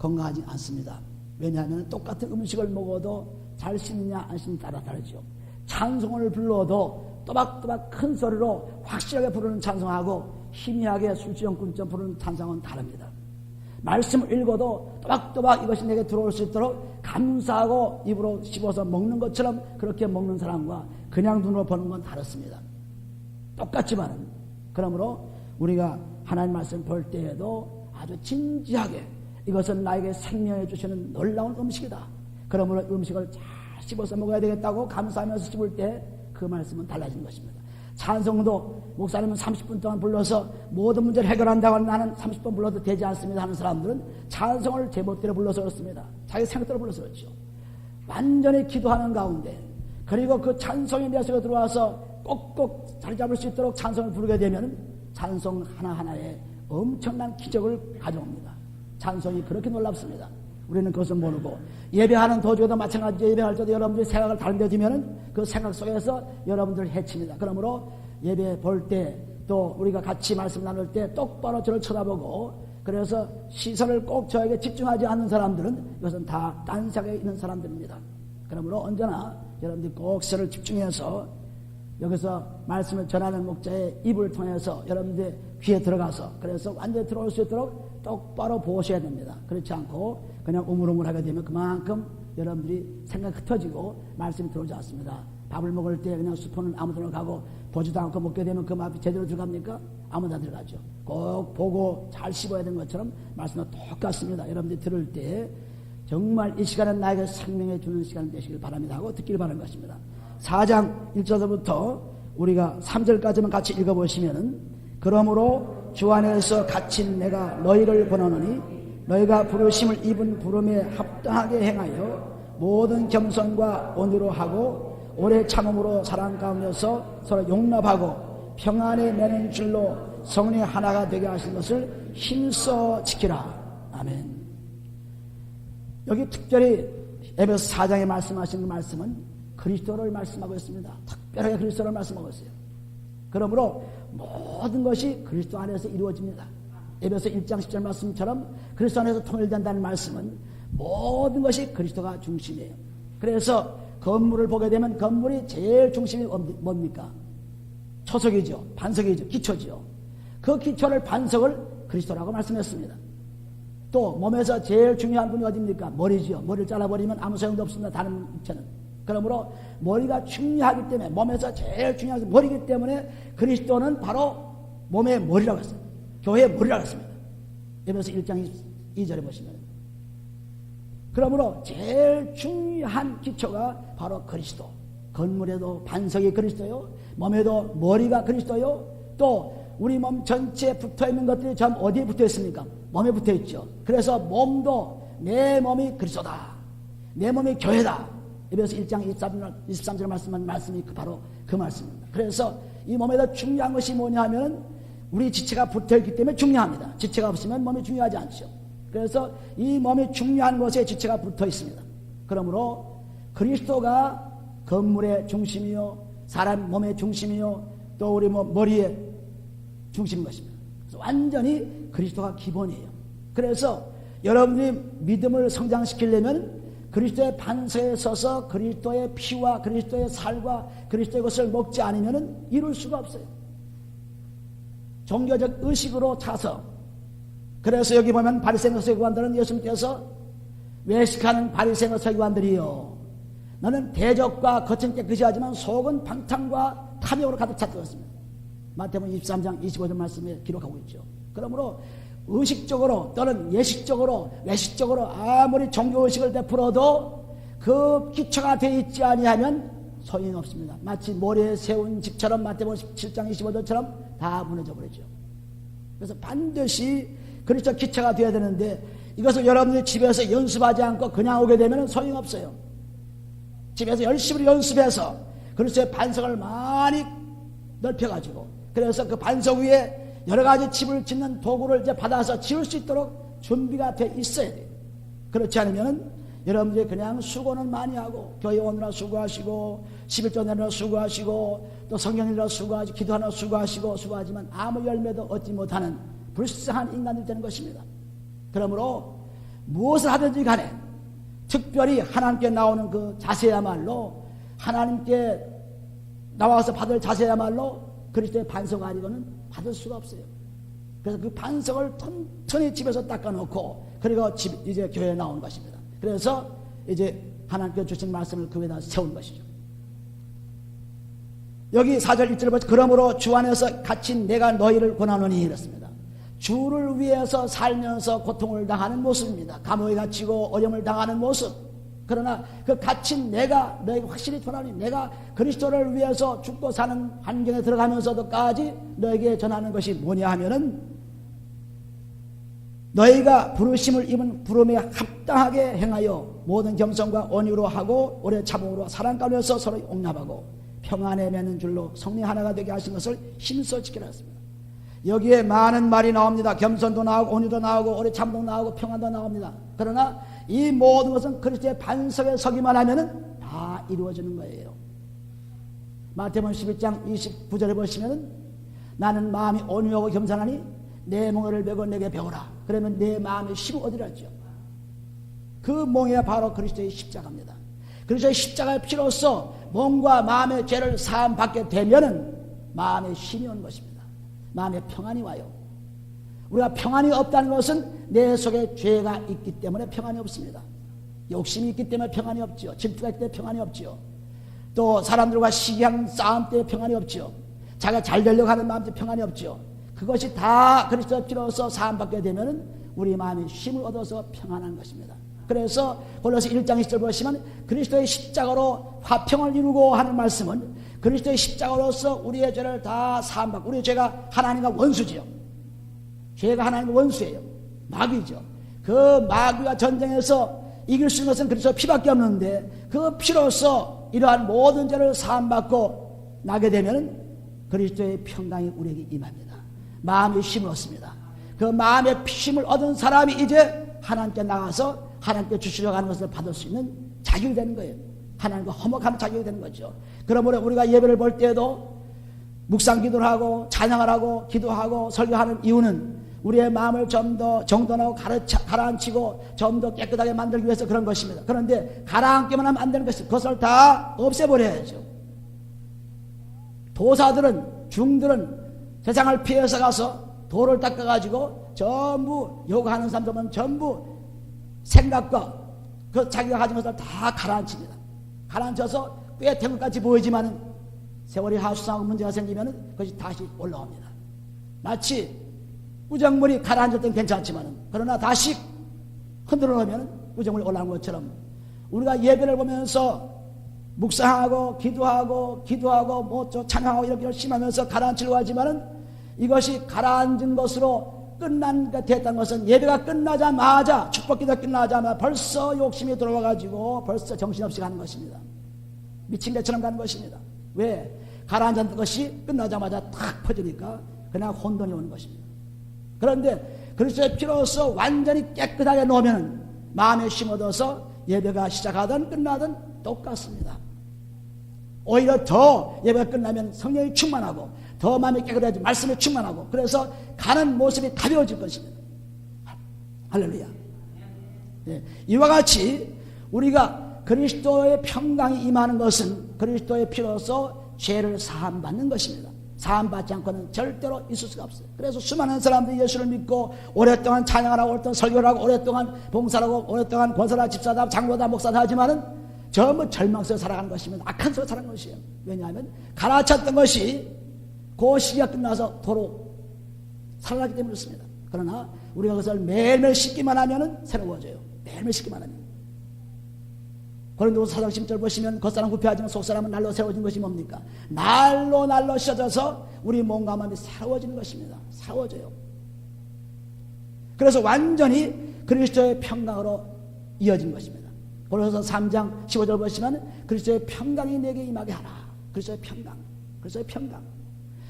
건강하지 않습니다. 왜냐하면 똑같은 음식을 먹어도 잘 씹느냐 안 씹느냐 따라 다르죠. 찬송을 불러도 또박또박 큰 소리로 확실하게 부르는 찬송하고 희미하게 술주정꾼처럼 부르는 찬송은 다릅니다. 말씀을 읽어도 또박또박 이것이 내게 들어올 수 있도록 감사하고 입으로 씹어서 먹는 것처럼 그렇게 먹는 사람과 그냥 눈으로 보는 건 다릅니다. 똑같지만은 그러므로 우리가 하나님 말씀 볼 때에도 아주 진지하게 이것은 나에게 생명해 주시는 놀라운 음식이다. 그러므로 음식을 잘 씹어서 먹어야 되겠다고 감사하면서 씹을 때 그 말씀은 달라지는 것입니다. 찬송도 목사님은 30분 동안 불러서 모든 문제를 해결한다고 나는 30분 불러도 되지 않습니다 하는 사람들은 찬송을 제멋대로 불러서 그렇습니다. 자기 생각대로 불러서 그렇죠. 완전히 기도하는 가운데 그리고 그 찬송이 내 속에 들어와서 꼭꼭 자리 잡을 수 있도록 찬송을 부르게 되면 찬송 하나하나에 엄청난 기적을 가져옵니다. 찬송이 그렇게 놀랍습니다. 우리는 그것을 모르고 예배하는 도중에도 마찬가지로 예배할 때도 여러분들이 생각을 다른 데 두면은 그 생각 속에서 여러분들을 해칩니다. 그러므로 예배 볼 때 또 우리가 같이 말씀 나눌 때 똑바로 저를 쳐다보고 그래서 시선을 꼭 저에게 집중하지 않는 사람들은 이것은 다 딴 생각에 있는 사람들입니다. 그러므로 언제나 여러분들이 꼭 저를 집중해서 여기서 말씀을 전하는 목자의 입을 통해서 여러분들의 귀에 들어가서 그래서 완전히 들어올 수 있도록 똑바로 보셔야 됩니다. 그렇지 않고 그냥 우물우물하게 되면 그만큼 여러분들이 생각이 흩어지고 말씀이 들어오지 않습니다. 밥을 먹을 때 그냥 스푼은 아무데나 가고 보지도 않고 먹게 되면 그 맛이 제대로 들어갑니까? 아무나 들어가죠. 꼭 보고 잘 씹어야 되는 것처럼 말씀도 똑같습니다. 여러분들이 들을 때 정말 이 시간은 나에게 생명해 주는 시간 되시길 바랍니다 하고 듣길 바라는 것입니다. 4장 1절부터 우리가 3절까지만 같이 읽어보시면은 그러므로 주 안에서 갇힌 내가 너희를 권하노니 너희가 부르심을 입은 부름에 합당하게 행하여 모든 겸손과 온유로 하고 오래 참음으로 사랑 가운데서 서로 용납하고 평안에 매는 줄로 성령의 하나가 되게 하신 것을 힘써 지키라. 아멘. 여기 특별히 에베소 4장에 말씀하신 그 말씀은 그리스도를 말씀하고 있습니다. 특별하게 그리스도를 말씀하고 있어요. 그러므로 모든 것이 그리스도 안에서 이루어집니다. 에베소 1장 10절 말씀처럼 그리스도 안에서 통일된다는 말씀은 모든 것이 그리스도가 중심이에요. 그래서 건물을 보게 되면 건물이 제일 중심이 뭡니까? 초석이죠. 반석이죠. 기초죠. 그 기초를 반석을 그리스도라고 말씀했습니다. 또 몸에서 제일 중요한 분이 어디입니까? 머리죠. 머리를 잘라버리면 아무 소용도 없습니다. 다른 육체는. 그러므로 머리가 중요하기 때문에 몸에서 제일 중요한 것이 머리이기 때문에 그리스도는 바로 몸의 머리라고 했어요. 교회의 머리라고 했습니다. 에베소 1장 2절에 보시면 그러므로 제일 중요한 기초가 바로 그리스도. 건물에도 반석이 그리스도요. 몸에도 머리가 그리스도요. 또 우리 몸 전체에 붙어있는 것들이 전 어디에 붙어있습니까? 몸에 붙어있죠. 그래서 몸도 내 몸이 그리스도다. 내 몸이 교회다. 에베소 1장 23절 말씀한 말씀이 바로 그 말씀입니다. 그래서 이 몸에도 중요한 것이 뭐냐 하면 우리 지체가 붙어있기 때문에 중요합니다. 지체가 없으면 몸이 중요하지 않죠. 그래서 이 몸이 중요한 것에 지체가 붙어 있습니다. 그러므로 그리스도가 건물의 중심이요, 사람 몸의 중심이요, 또 우리 머리의 중심인 것입니다. 그래서 완전히 그리스도가 기본이에요. 그래서 여러분들이 믿음을 성장시키려면 그리스도의 반석에 서서 그리스도의 피와 그리스도의 살과 그리스도의 것을 먹지 않으면 이룰 수가 없어요. 종교적 의식으로 차서 그래서 여기 보면 바리새인과 서기관들은 예수님께서 외식하는 바리새인과 서기관들이요 너는 대적과 겉은 깨끗이 하지만 속은 방탕과 탐욕으로 가득 찼습니다. 마태복음 23장 25절 말씀에 기록하고 있죠. 그러므로 의식적으로 또는 예식적으로 외식적으로 아무리 종교의식을 베풀어도 그 기초가 되어 있지 아니하면 소용이 없습니다. 마치 모래에 세운 집처럼 마태복음 17장 25절처럼 다 무너져 버리죠. 그래서 반드시 그리스도 기초가 되어야 되는데 이것을 여러분들이 집에서 연습하지 않고 그냥 오게 되면 소용이 없어요. 집에서 열심히 연습해서 그리스도의 반석을 많이 넓혀가지고 그래서 그 반석 위에 여러 가지 집을 짓는 도구를 이제 받아서 지을 수 있도록 준비가 돼 있어야 돼요. 그렇지 않으면 여러분들이 그냥 수고는 많이 하고 교회 오느라 수고하시고 11조 내느라 수고하시고 또 성경 읽느라 수고하시고 기도하느라 수고하지만 아무 열매도 얻지 못하는 불쌍한 인간들이 되는 것입니다. 그러므로 무엇을 하든지 간에 특별히 하나님께 나오는 그 자세야말로 하나님께 나와서 받을 자세야말로 그리스도의 반석 아니고는 받을 수가 없어요. 그래서 그 반석을 튼튼히 집에서 닦아놓고 그리고 이제 교회에 나온 것입니다. 그래서 이제 하나님께 주신 말씀을 그 위에다 세운 것이죠. 여기 4절 1절을 보시면 그러므로 주 안에서 갇힌 내가 너희를 권하노니 이랬습니다. 주를 위해서 살면서 고통을 당하는 모습입니다. 감옥에 갇히고 어려움을 당하는 모습. 그러나 그 갇힌 내가 너희가 확실히 전하니 내가 그리스도를 위해서 죽고 사는 환경에 들어가면서도까지 너에게 전하는 것이 뭐냐 하면은 너희가 부르심을 입은 부름에 합당하게 행하여 모든 겸손과 온유로 하고 오래 참음으로 사랑 가운데서 서로 용납하고 평안에 맺는 줄로 성령 하나가 되게 하신 것을 힘써 지키라 했습니다. 여기에 많은 말이 나옵니다. 겸손도 나오고 온유도 나오고 오래 참도 나오고 평안도 나옵니다. 그러나 이 모든 것은 그리스도의 반석에 서기만 하면은 다 이루어지는 거예요. 마태복음 11장 29절에 보시면은 나는 마음이 온유하고 겸손하니 내 몽에를 베고 내게 배우라. 그러면 내 마음의 힘이 어디라죠? 그 몽에가 바로 그리스도의 십자가입니다. 그리스도의 십자가의 피로써 몸과 마음의 죄를 사함 받게 되면은 마음의 힘이 오는 것입니다. 마음의 평안이 와요. 우리가 평안이 없다는 것은 내 속에 죄가 있기 때문에 평안이 없습니다. 욕심이 있기 때문에 평안이 없지요. 질투가 있기 때문에 평안이 없지요. 또 사람들과 시기한 싸움 때문에 평안이 없지요. 자기가 잘 되려고 하는 마음 때문에 평안이 없지요. 그것이 다 그리스도의 피로서 사함받게 되면은 우리 마음이 힘을 얻어서 평안한 것입니다. 그래서 골로새 1장 20절 보시면 그리스도의 십자가로 화평을 이루고 하는 말씀은 그리스도의 십자가로서 우리의 죄를 다 사함받고 우리의 죄가 하나님과 원수지요. 죄가 하나님과 원수예요. 마귀죠. 그 마귀와 전쟁에서 이길 수 있는 것은 그리스도의 피밖에 없는데 그 피로서 이러한 모든 죄를 사함받고 나게 되면 그리스도의 평강이 우리에게 임합니다. 마음의 힘을 얻습니다. 그 마음의 힘을 얻은 사람이 이제 하나님께 나가서 하나님께 주시려고 하는 것을 받을 수 있는 자격이 되는 거예요. 하나님과 화목하는 자격이 되는 거죠. 그러므로 우리가 예배를 볼 때에도 묵상 기도를 하고 찬양을 하고 기도하고 설교하는 이유는 우리의 마음을 좀 더 정돈하고 가라앉히고 좀 더 깨끗하게 만들기 위해서 그런 것입니다. 그런데 가라앉기만 하면 안 되는 것입니다. 그것을 다 없애버려야죠. 도사들은 중들은 세상을 피해서 가서 돌을 닦아가지고 전부 요구하는 사람들은 전부 생각과 그 자기가 가진 것을 다 가라앉힙니다. 가라앉혀서 꽤 된 것까지 보이지만은 세월이 하수상하고 문제가 생기면은 그것이 다시 올라옵니다. 마치 우정물이 가라앉을 땐 괜찮지만은 그러나 다시 흔들어 놓으면 우정물이 올라온 것처럼 우리가 예배를 보면서 묵상하고 기도하고 뭐 찬양하고 이렇게 열심히 하면서 가라앉으려고 하지만은 이것이 가라앉은 것으로 됐다는 것은 예배가 끝나자마자 축복기도 끝나자마자 벌써 욕심이 들어와가지고 벌써 정신없이 가는 것입니다. 미친 개처럼 가는 것입니다. 왜? 가라앉은 것이 끝나자마자 탁 퍼지니까 그냥 혼돈이 오는 것입니다. 그런데 그리스도의 피로써 완전히 깨끗하게 놓으면 마음에 힘 얻어서 예배가 시작하든 끝나든 똑같습니다. 오히려 더 예배가 끝나면 성령이 충만하고 더 마음이 깨끗해지 말씀에 충만하고 그래서 가는 모습이 가벼워질 것입니다. 할렐루야. 네. 이와 같이 우리가 그리스도의 평강이 임하는 것은 그리스도의 피로서 죄를 사함받는 것입니다. 사함받지 않고는 절대로 있을 수가 없어요. 그래서 수많은 사람들이 예수를 믿고 오랫동안 찬양을 하고 오랫동안 설교를 하고 오랫동안 봉사를 하고 오랫동안 권사다 집사다 장로다 목사다 하지만은 전부 절망 속에 살아가는 것이면 악한 속에 살아가는 것이에요. 왜냐하면 가라앉혔던 것이 그 시기가 끝나서 도로 살아나기 때문에 그렇습니다. 그러나 우리가 그것을 매일매일 씻기만 하면 새로워져요. 매일매일 씻기만 하면. 고린도후서 4장 10절 보시면 겉사람 구피하지만 속사람은 날로 세워진 것이 뭡니까? 날로 씌어져서 우리 몸과 마음이 새로워지는 것입니다. 새로워져요. 그래서 완전히 그리스도의 평강으로 이어진 것입니다. 고린도후서 3장 15절 보시면 그리스도의 평강이 내게 임하게 하라. 그리스도의 평강. 그리스도의 평강.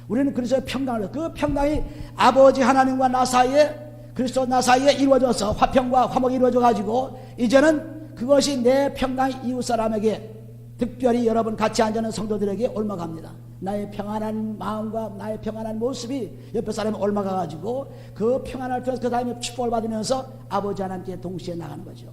우리는 그리스도의 평강을 그 평강이 아버지 하나님과 나 사이에 그리스도 나 사이에 이루어져서 화평과 화목이 이루어져 가지고 이제는 그것이 내 평강이 이웃 사람에게 특별히 여러분 같이 앉아있는 성도들에게 옮아갑니다. 나의 평안한 마음과 나의 평안한 모습이 옆에 사람이 옮아가가지고 그 평안을 통해서 그 다음에 축복을 받으면서 아버지 하나님께 동시에 나가는 거죠.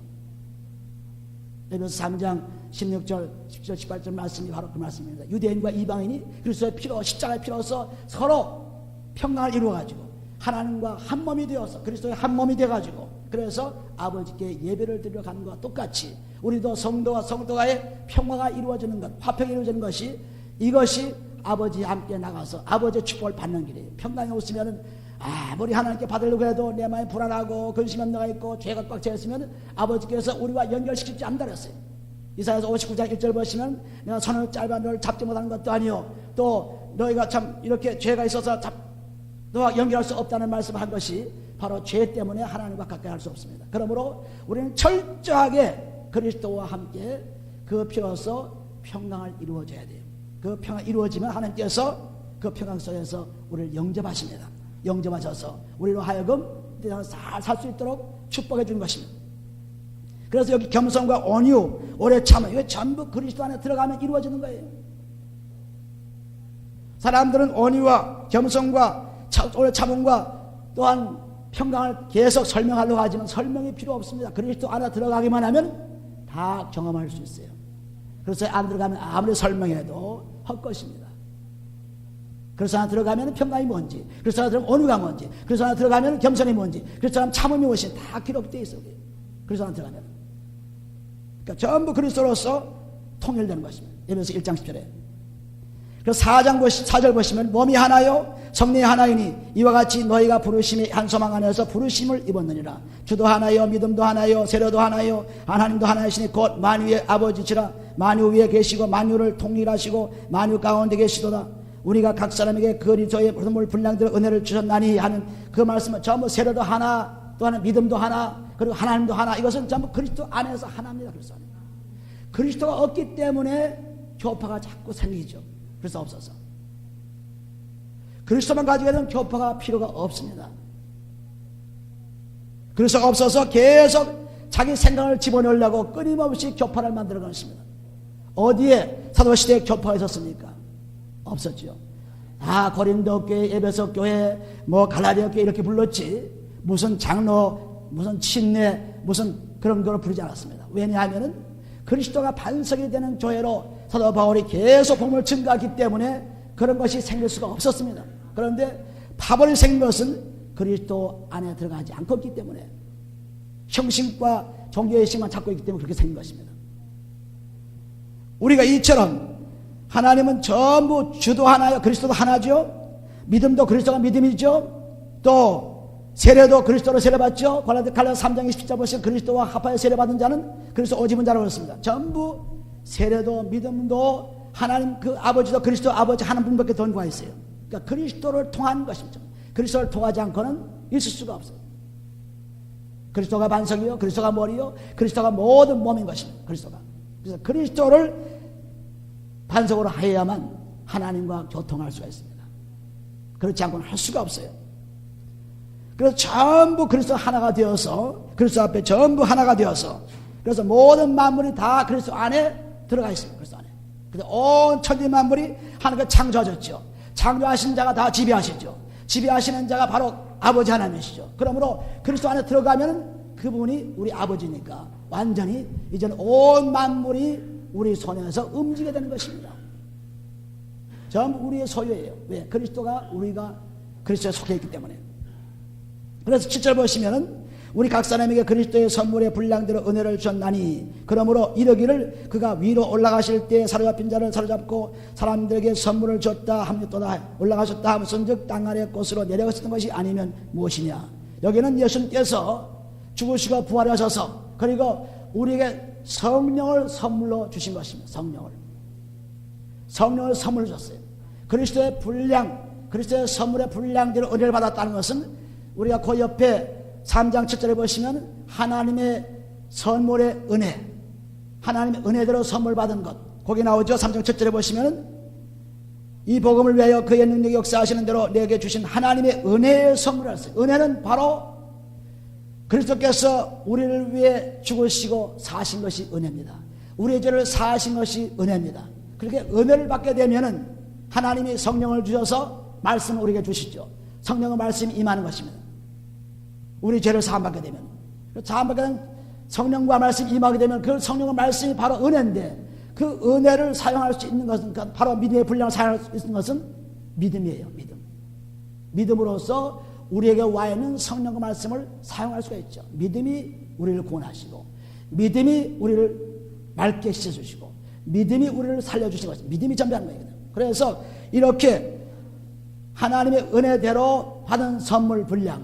에베소 3장 16절, 17절, 18절 말씀이 바로 그 말씀입니다. 유대인과 이방인이 그리스도의 피로 십자가의 피로서 서로 평강을 이루어가지고 하나님과 한 몸이 되어서 그리스도의 한 몸이 되어가지고 그래서 아버지께 예배를 드리러 가는 것과 똑같이 우리도 성도와 성도가의 평화가 이루어지는 것, 화평이 이루어지는 것이 이것이 아버지와 함께 나가서 아버지의 축복을 받는 길이에요. 평강이 없으면은 아무리 하나님께 받으려고 해도 내 마음이 불안하고 근심 염려가 있고 죄가 꽉 차있으면 아버지께서 우리와 연결시키지 않는다 그랬어요. 이사야서 59장 1절 보시면 내가 손을 짧아 너를 잡지 못하는 것도 아니요 또 너희가 참 이렇게 죄가 있어서 너와 연결할 수 없다는 말씀을 한 것이 바로 죄 때문에 하나님과 가까이 할 수 없습니다. 그러므로 우리는 철저하게 그리스도와 함께 그 피로서 평강을 이루어줘야 돼요. 그 평강 이루어지면 하나님께서 그 평강 속에서 우리를 영접하십니다. 영접하셔서 우리로 하여금 잘 살 수 있도록 축복해 주는 것입니다. 그래서 여기 겸손과 온유, 오래 참음 이거 전부 그리스도 안에 들어가면 이루어지는 거예요. 사람들은 온유와 겸손과 오래 참음과 또한 평강을 계속 설명하려고 하지만 설명이 필요 없습니다. 그리스도 안에 들어가기만 하면 다 경험할 수 있어요. 그래서 안 들어가면 아무리 설명해도 헛것입니다. 그래서 안에 들어가면 평강이 뭔지, 그래서 안에 들어가면 온유가 뭔지, 그래서 안에 들어가면 겸손이 뭔지, 그래서 안에 참음이 무엇인지 다 기록되어 있어요. 그래서 안에 들어가면 그러니까 전부 그리스도로서 통일되는 것입니다. 에베소 1장 10절에 그래서 4절 보시면 몸이 하나요 성령이 하나이니 이와 같이 너희가 부르심의 한 소망 안에서 부르심을 입었느니라. 주도 하나요 믿음도 하나요 세례도 하나요 하나님도 하나이시니 곧 만유의 아버지시라. 만유 위에 계시고 만유를 통일하시고 만유 가운데 계시도다. 우리가 각 사람에게 그리스도의 선물 분량대로 은혜를 주셨나니 하는 그 말씀은 전부 세례도 하나 또한 믿음도 하나 그리고 하나님도 하나 이것은 전부 그리스도 안에서 하나입니다. 그리스도가 없기 때문에 교파가 자꾸 생기죠. 그래서 없어서 그리스도만 가지게 되면 교파가 필요가 없습니다. 그리스도가 없어서 계속 자기 생각을 집어넣으려고 끊임없이 교파를 만들어가는 것입니다. 어디에 사도시대에 교파가 있었습니까? 없었죠. 고린도 교회, 에베소 교회, 갈라디아 교회 이렇게 불렀지 무슨 장로, 무슨 친례, 무슨 그런 거로 부르지 않았습니다. 왜냐하면은 그리스도가 반석이 되는 교회로 사도 바울이 계속 복음을 증거하기 때문에 그런 것이 생길 수가 없었습니다. 그런데 파벌이 생긴 것은 그리스도 안에 들어가지 않고 있기 때문에 형식과 종교의 식만 찾고 있기 때문에 그렇게 생긴 것입니다. 우리가 이처럼 하나님은 전부 주도 하나요 그리스도도 하나죠. 믿음도 그리스도가 믿음이죠. 또 세례도 그리스도로 세례받죠. 갈라디아 3장 20절 보시면 그리스도와 합하여 세례받은 자는 그리스도 오직은 자라고 그랬습니다. 전부 세례도 믿음도 하나님 그 아버지도 그리스도 아버지 하나님 분밖에 돈과 있어요. 그러니까 그리스도를 통한 것이죠. 그리스도를 통하지 않고는 있을 수가 없어요. 그리스도가 반석이요 그리스도가 머리요 그리스도가 모든 몸인 것입니다. 그리스도가. 그래서 그리스도를 반석으로 하여야만 하나님과 교통할 수가 있습니다. 그렇지 않고는 할 수가 없어요. 그래서 전부 그리스도 하나가 되어서 그리스도 앞에 전부 하나가 되어서 그래서 모든 만물이 다 그리스도 안에 들어가 있습니다. 그리스도 안에. 그래서 온 천지 만물이 하나님께 창조하셨죠. 창조하신 자가 다 지배하시죠. 지배하시는 자가 바로 아버지 하나님이시죠. 그러므로 그리스도 안에 들어가면 그분이 우리 아버지니까 완전히 이제는 온 만물이 우리 손에서 움직이게 되는 것입니다. 전부 우리의 소유예요. 왜? 그리스도가 우리가 그리스도에 속해 있기 때문에. 그래서 7절 보시면은 우리 각 사람에게 그리스도의 선물의 분량대로 은혜를 주셨나니 그러므로 이르기를 그가 위로 올라가실 때 사로잡힌 자를 사로잡고 사람들에게 선물을 줬다 함였도다 올라가셨다 하면서즉 땅 아래 곳으로 내려가셨던 것이 아니면 무엇이냐. 여기는 예수님께서 죽으시고 부활하셔서 그리고 우리에게 성령을 선물로 주신 것입니다. 성령을 선물로 줬어요. 그리스도의 분량 그리스도의 선물의 분량대로 은혜를 받았다는 것은 우리가 그 옆에 3장 7절에 보시면 하나님의 선물의 은혜 하나님의 은혜대로 선물 받은 것 거기 나오죠. 3장 7절에 보시면 이 복음을 위하여 그의 능력이 역사하시는 대로 내게 주신 하나님의 은혜의 선물을 했어요. 은혜는 바로 그리스도께서 우리를 위해 죽으시고 사신 것이 은혜입니다. 우리의 죄를 사하신 것이 은혜입니다. 그렇게 은혜를 받게 되면은 하나님이 성령을 주셔서 말씀을 우리에게 주시죠. 성령의 말씀이 임하는 것입니다. 우리 죄를 사함받게 되면, 사함받게 되면 성령과 말씀이 임하게 되면 그 성령의 말씀이 바로 은혜인데, 그 은혜를 사용할 수 있는 것은, 바로 믿음의 분량을 사용할 수 있는 것은 믿음이에요. 믿음으로써 우리에게 와 있는 성령의 말씀을 사용할 수가 있죠. 믿음이 우리를 구원하시고, 믿음이 우리를 맑게 씻어주시고, 믿음이 우리를 살려주시는 것입니다. 믿음이 전부하는 거예요. 그래서 이렇게 하나님의 은혜대로 받은 선물 분량,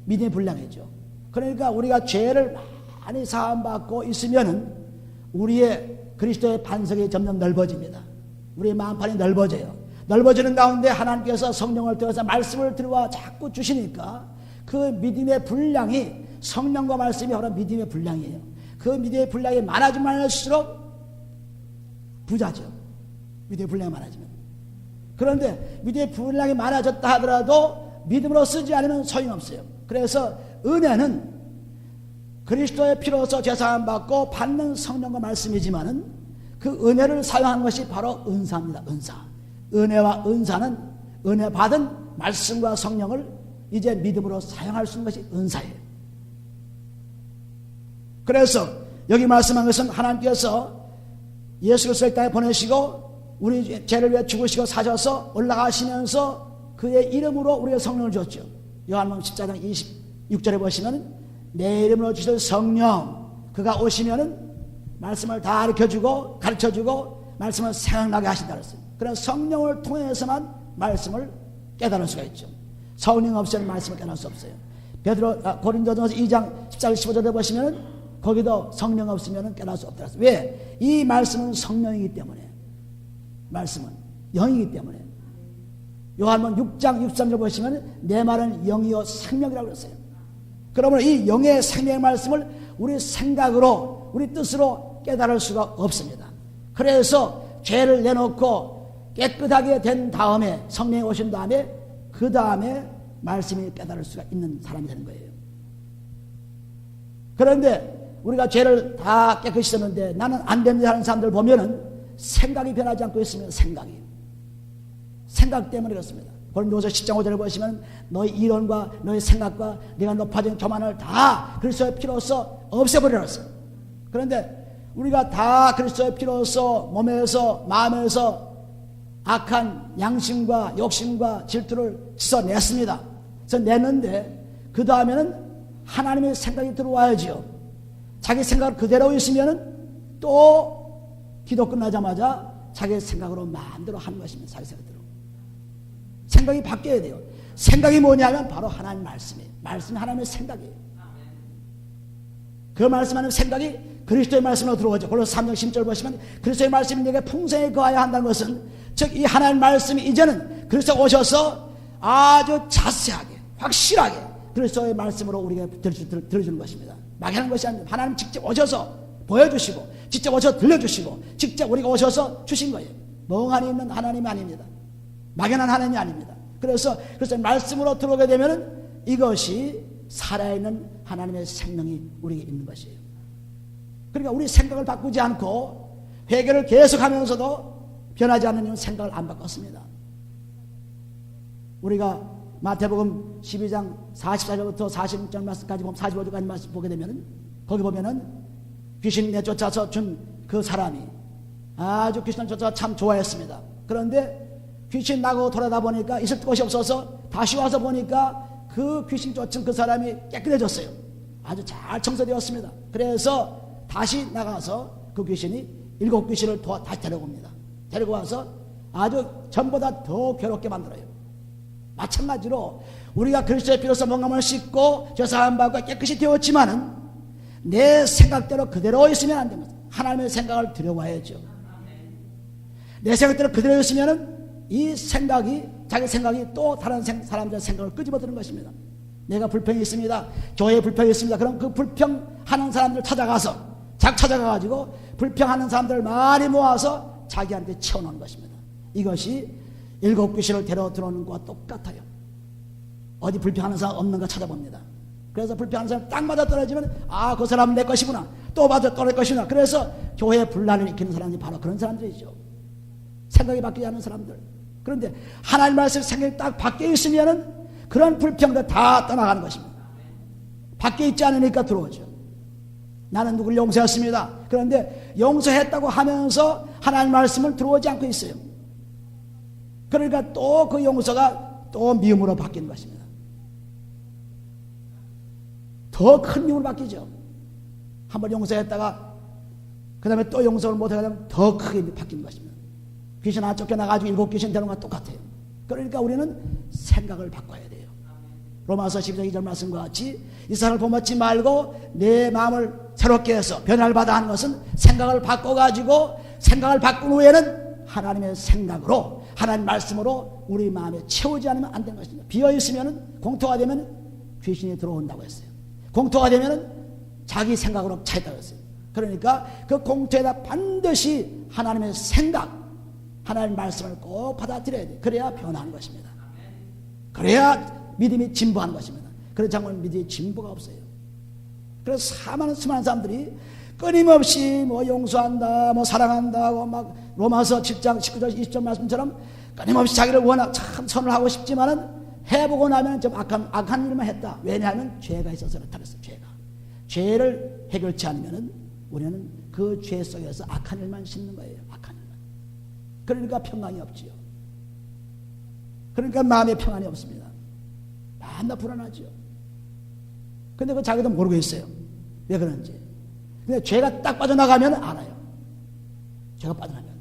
믿음의 분량이죠. 그러니까 우리가 죄를 많이 사함받고 있으면은 우리의 그리스도의 반석이 점점 넓어집니다. 우리의 마음판이 넓어져요. 넓어지는 가운데 하나님께서 성령을 통해서 말씀을 들어와 자꾸 주시니까 그 믿음의 분량이, 성령과 말씀이 바로 믿음의 분량이에요. 그 믿음의 분량이 많아지면 많아질수록 부자죠. 믿음의 분량이 많아지면. 그런데 믿음의 분량이 많아졌다 하더라도 믿음으로 쓰지 않으면 소용없어요. 그래서 은혜는 그리스도의 피로서 죄사함 받고 받는 성령과 말씀이지만은 그 은혜를 사용하는 것이 바로 은사입니다. 은혜와 은사는 은혜 받은 말씀과 성령을 이제 믿음으로 사용할 수 있는 것이 은사예요. 그래서 여기 말씀한 것은 하나님께서 예수 그리스도를 땅에 보내시고 우리 죄를 위해 죽으시고 사셔서 올라가시면서 그의 이름으로 우리의 성령을 줬죠. 요한복음 14장 26절에 보시면 내 이름으로 주실 성령, 그가 오시면은 말씀을 다 가르쳐주고 가르쳐주고 말씀을 생각나게 하신다 그랬어요. 그래서 성령을 통해서만 말씀을 깨달을 수가 있죠. 성령 없이는 말씀을 깨달을 수 없어요. 고린도전서 2장 14절 15절에 보시면 거기도 성령 없으면 깨달을 수 없다 그랬어요. 왜? 이 말씀은 성령이기 때문에, 말씀은 영이기 때문에. 요한복음 6장 63절 보시면 내 말은 영이요 생명이라고 그랬어요. 그러면 이 영의 생명의 말씀을 우리 생각으로, 우리 뜻으로 깨달을 수가 없습니다. 그래서 죄를 내놓고 깨끗하게 된 다음에, 성령이 오신 다음에, 그 다음에 말씀이 깨달을 수가 있는 사람이 되는 거예요. 그런데 우리가 죄를 다 깨끗이 씻었는데 나는 안 됩니다 하는 사람들 보면은 생각이 변하지 않고 있으면 생각 때문에 그렇습니다. 고린도서 10장 5절을 보시면 너희 이론과 너희 생각과 네가 높아진 교만을 다 그리스도의 피로써 없애버렸어요. 그런데 우리가 다 그리스도의 피로써 몸에서 마음에서 악한 양심과 욕심과 질투를 씻어냈습니다. 그래서 냈는데 그 다음에는 하나님의 생각이 들어와야지요. 자기 생각 그대로 있으면은 또 기도 끝나자마자 자기 생각으로 마음대로 하는 것입니다. 자기 생각대로. 생각이 바뀌어야 돼요. 생각이 뭐냐면 바로 하나님 말씀이에요. 말씀이 하나님의 생각이에요. 그 말씀하는 생각이 그리스도의 말씀으로 들어오죠. 골로새 3장 10절 보시면 그리스도의 말씀이 내게 풍성히 거하여 한다는 것은 즉 이 하나님 말씀이 이제는 그리스도 오셔서 아주 자세하게 확실하게 그리스도의 말씀으로 우리에게 들려주는 것입니다. 막연한 것이 아닙니다. 하나님 직접 오셔서 보여주시고 직접 오셔서 들려주시고 직접 우리가 오셔서 주신 거예요. 멍하니 있는 하나님이 아닙니다. 막연한 하나님이 아닙니다. 그래서 말씀으로 들어오게 되면 이것이 살아있는 하나님의 생명이 우리에게 있는 것이에요. 그러니까 우리 생각을 바꾸지 않고 회개를 계속하면서도 변하지 않는 이유는 생각을 안 바꿨습니다. 우리가 마태복음 12장 44절부터 46절 말씀까지 보면 45절까지 말씀 보게 되면 거기 보면은 귀신 내쫓아서 준 그 사람이 아주 귀신을 쫓아 참 좋아했습니다. 그런데 귀신 나고 돌아다 보니까 있을 곳이 없어서 다시 와서 보니까 그 귀신 쫓은 그 사람이 깨끗해졌어요. 아주 잘 청소되었습니다. 그래서 다시 나가서 그 귀신이 7 귀신을 다시 데려옵니다. 데리고 와서 아주 전보다 더 괴롭게 만들어요. 마찬가지로 우리가 그리스도의 피로서 몸을 씻고 죄사함 받고 깨끗이 되었지만은 내 생각대로 그대로 있으면 안 됩니다. 하나님의 생각을 들여와야죠. 내 생각대로 그대로 있으면은 이 생각이, 자기 생각이 또 다른 사람들의 생각을 끄집어드는 것입니다. 내가 불평이 있습니다. 교회에 불평이 있습니다. 그럼 그 불평하는 사람들 찾아가서 찾아가가지고 불평하는 사람들을 많이 모아서 자기한테 채워놓는 것입니다. 이것이 7 귀신을 데려 들어오는 것과 똑같아요. 어디 불평하는 사람 없는가 찾아봅니다. 그래서 불평하는 사람 딱 맞아 떨어지면 그 사람은 내 것이구나. 또 맞아 떨어질 것이구나. 그래서 교회에 분란을 일으키는 사람이 바로 그런 사람들이죠. 생각이 바뀌지 않는 사람들. 그런데 하나님 말씀 생각이 딱 바뀌어 있으면은 그런 불평도 다 떠나가는 것입니다. 바뀌어 있지 않으니까 들어오죠. 나는 누구를 용서했습니다. 그런데 용서했다고 하면서 하나님 말씀을 들어오지 않고 있어요. 그러니까 또 그 용서가 또 미움으로 바뀌는 것입니다. 더 큰 미움으로 바뀌죠. 한번 용서했다가 그 다음에 또 용서를 못하면 더 크게 바뀌는 것입니다. 귀신 하나 쫓겨나가지고 7귀신 되는 것과 똑같아요. 그러니까 우리는 생각을 바꿔야 돼요. 로마서 12장 2절 말씀과 같이 이 사람을 본받지 말고 내 마음을 새롭게 해서 변화를 받아 하는 것은 생각을 바꿔가지고 생각을 바꾼 후에는 하나님의 생각으로 하나님 말씀으로 우리 마음에 채우지 않으면 안 되는 것입니다. 비어있으면 공터가 되면 귀신이 들어온다고 했어요. 공터가 되면 자기 생각으로 차있다고 했어요. 그러니까 그 공터에다 반드시 하나님의 생각, 하나님 말씀을 꼭 받아들여야 돼요. 그래야 변화하는 것입니다. 그래야 믿음이 진보하는 것입니다. 그렇지 않으면 믿음이 진보가 없어요. 그래서 수많은 사람들이 끊임없이 용서한다, 사랑한다고 막 로마서 7장 19절 20절 말씀처럼 끊임없이 자기를 워낙 참 선을 하고 싶지만은 해보고 나면 좀 악한 일만 했다. 왜냐하면 죄가 있어서 그렇다 그랬어요. 죄를 해결치 않으면은 우리는 그 죄 속에서 악한 일만 싣는 거예요. 악한 일만. 그러니까 평강이 없지요. 그러니까 마음에 평안이 없습니다. 맨날 불안하죠. 근데 그 자기도 모르고 있어요. 왜 그런지. 근데 죄가 딱 빠져나가면 알아요. 죄가 빠져나가면.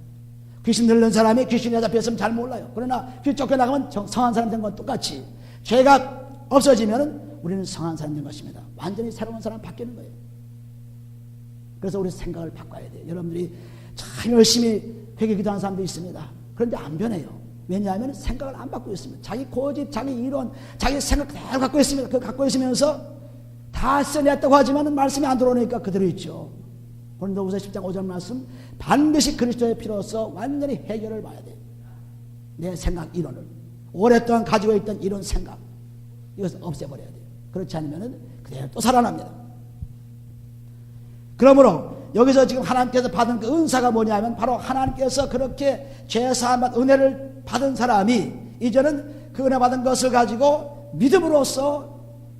귀신 들린 사람이 귀신에 잡혔으면 잘 몰라요. 그러나 귀 쫓겨나가면 성한 사람 된 건 똑같이 죄가 없어지면 우리는 성한 사람 된 것입니다. 완전히 새로운 사람 바뀌는 거예요. 그래서 우리 생각을 바꿔야 돼요. 여러분들이 참 열심히 회개 기도하는 사람도 있습니다. 그런데 안 변해요. 왜냐하면 생각을 안 바꾸고 있습니다. 자기 고집, 자기 이론, 자기 생각 그대로 갖고 있습니다. 그거 갖고 있으면서 다 써냈다고 하지만 말씀이 안 들어오니까 그대로 있죠. 고린도후서 10장 5절 말씀, 반드시 그리스도의 피로서 완전히 해결을 봐야 돼요. 내 생각, 이론을 오랫동안 가지고 있던 이런 생각, 이것을 없애버려야 돼요. 그렇지 않으면 그대로 또 살아납니다. 그러므로 여기서 지금 하나님께서 받은 그 은사가 뭐냐면 바로 하나님께서 그렇게 죄사함 은혜를 받은 사람이 이제는 그 은혜 받은 것을 가지고 믿음으로써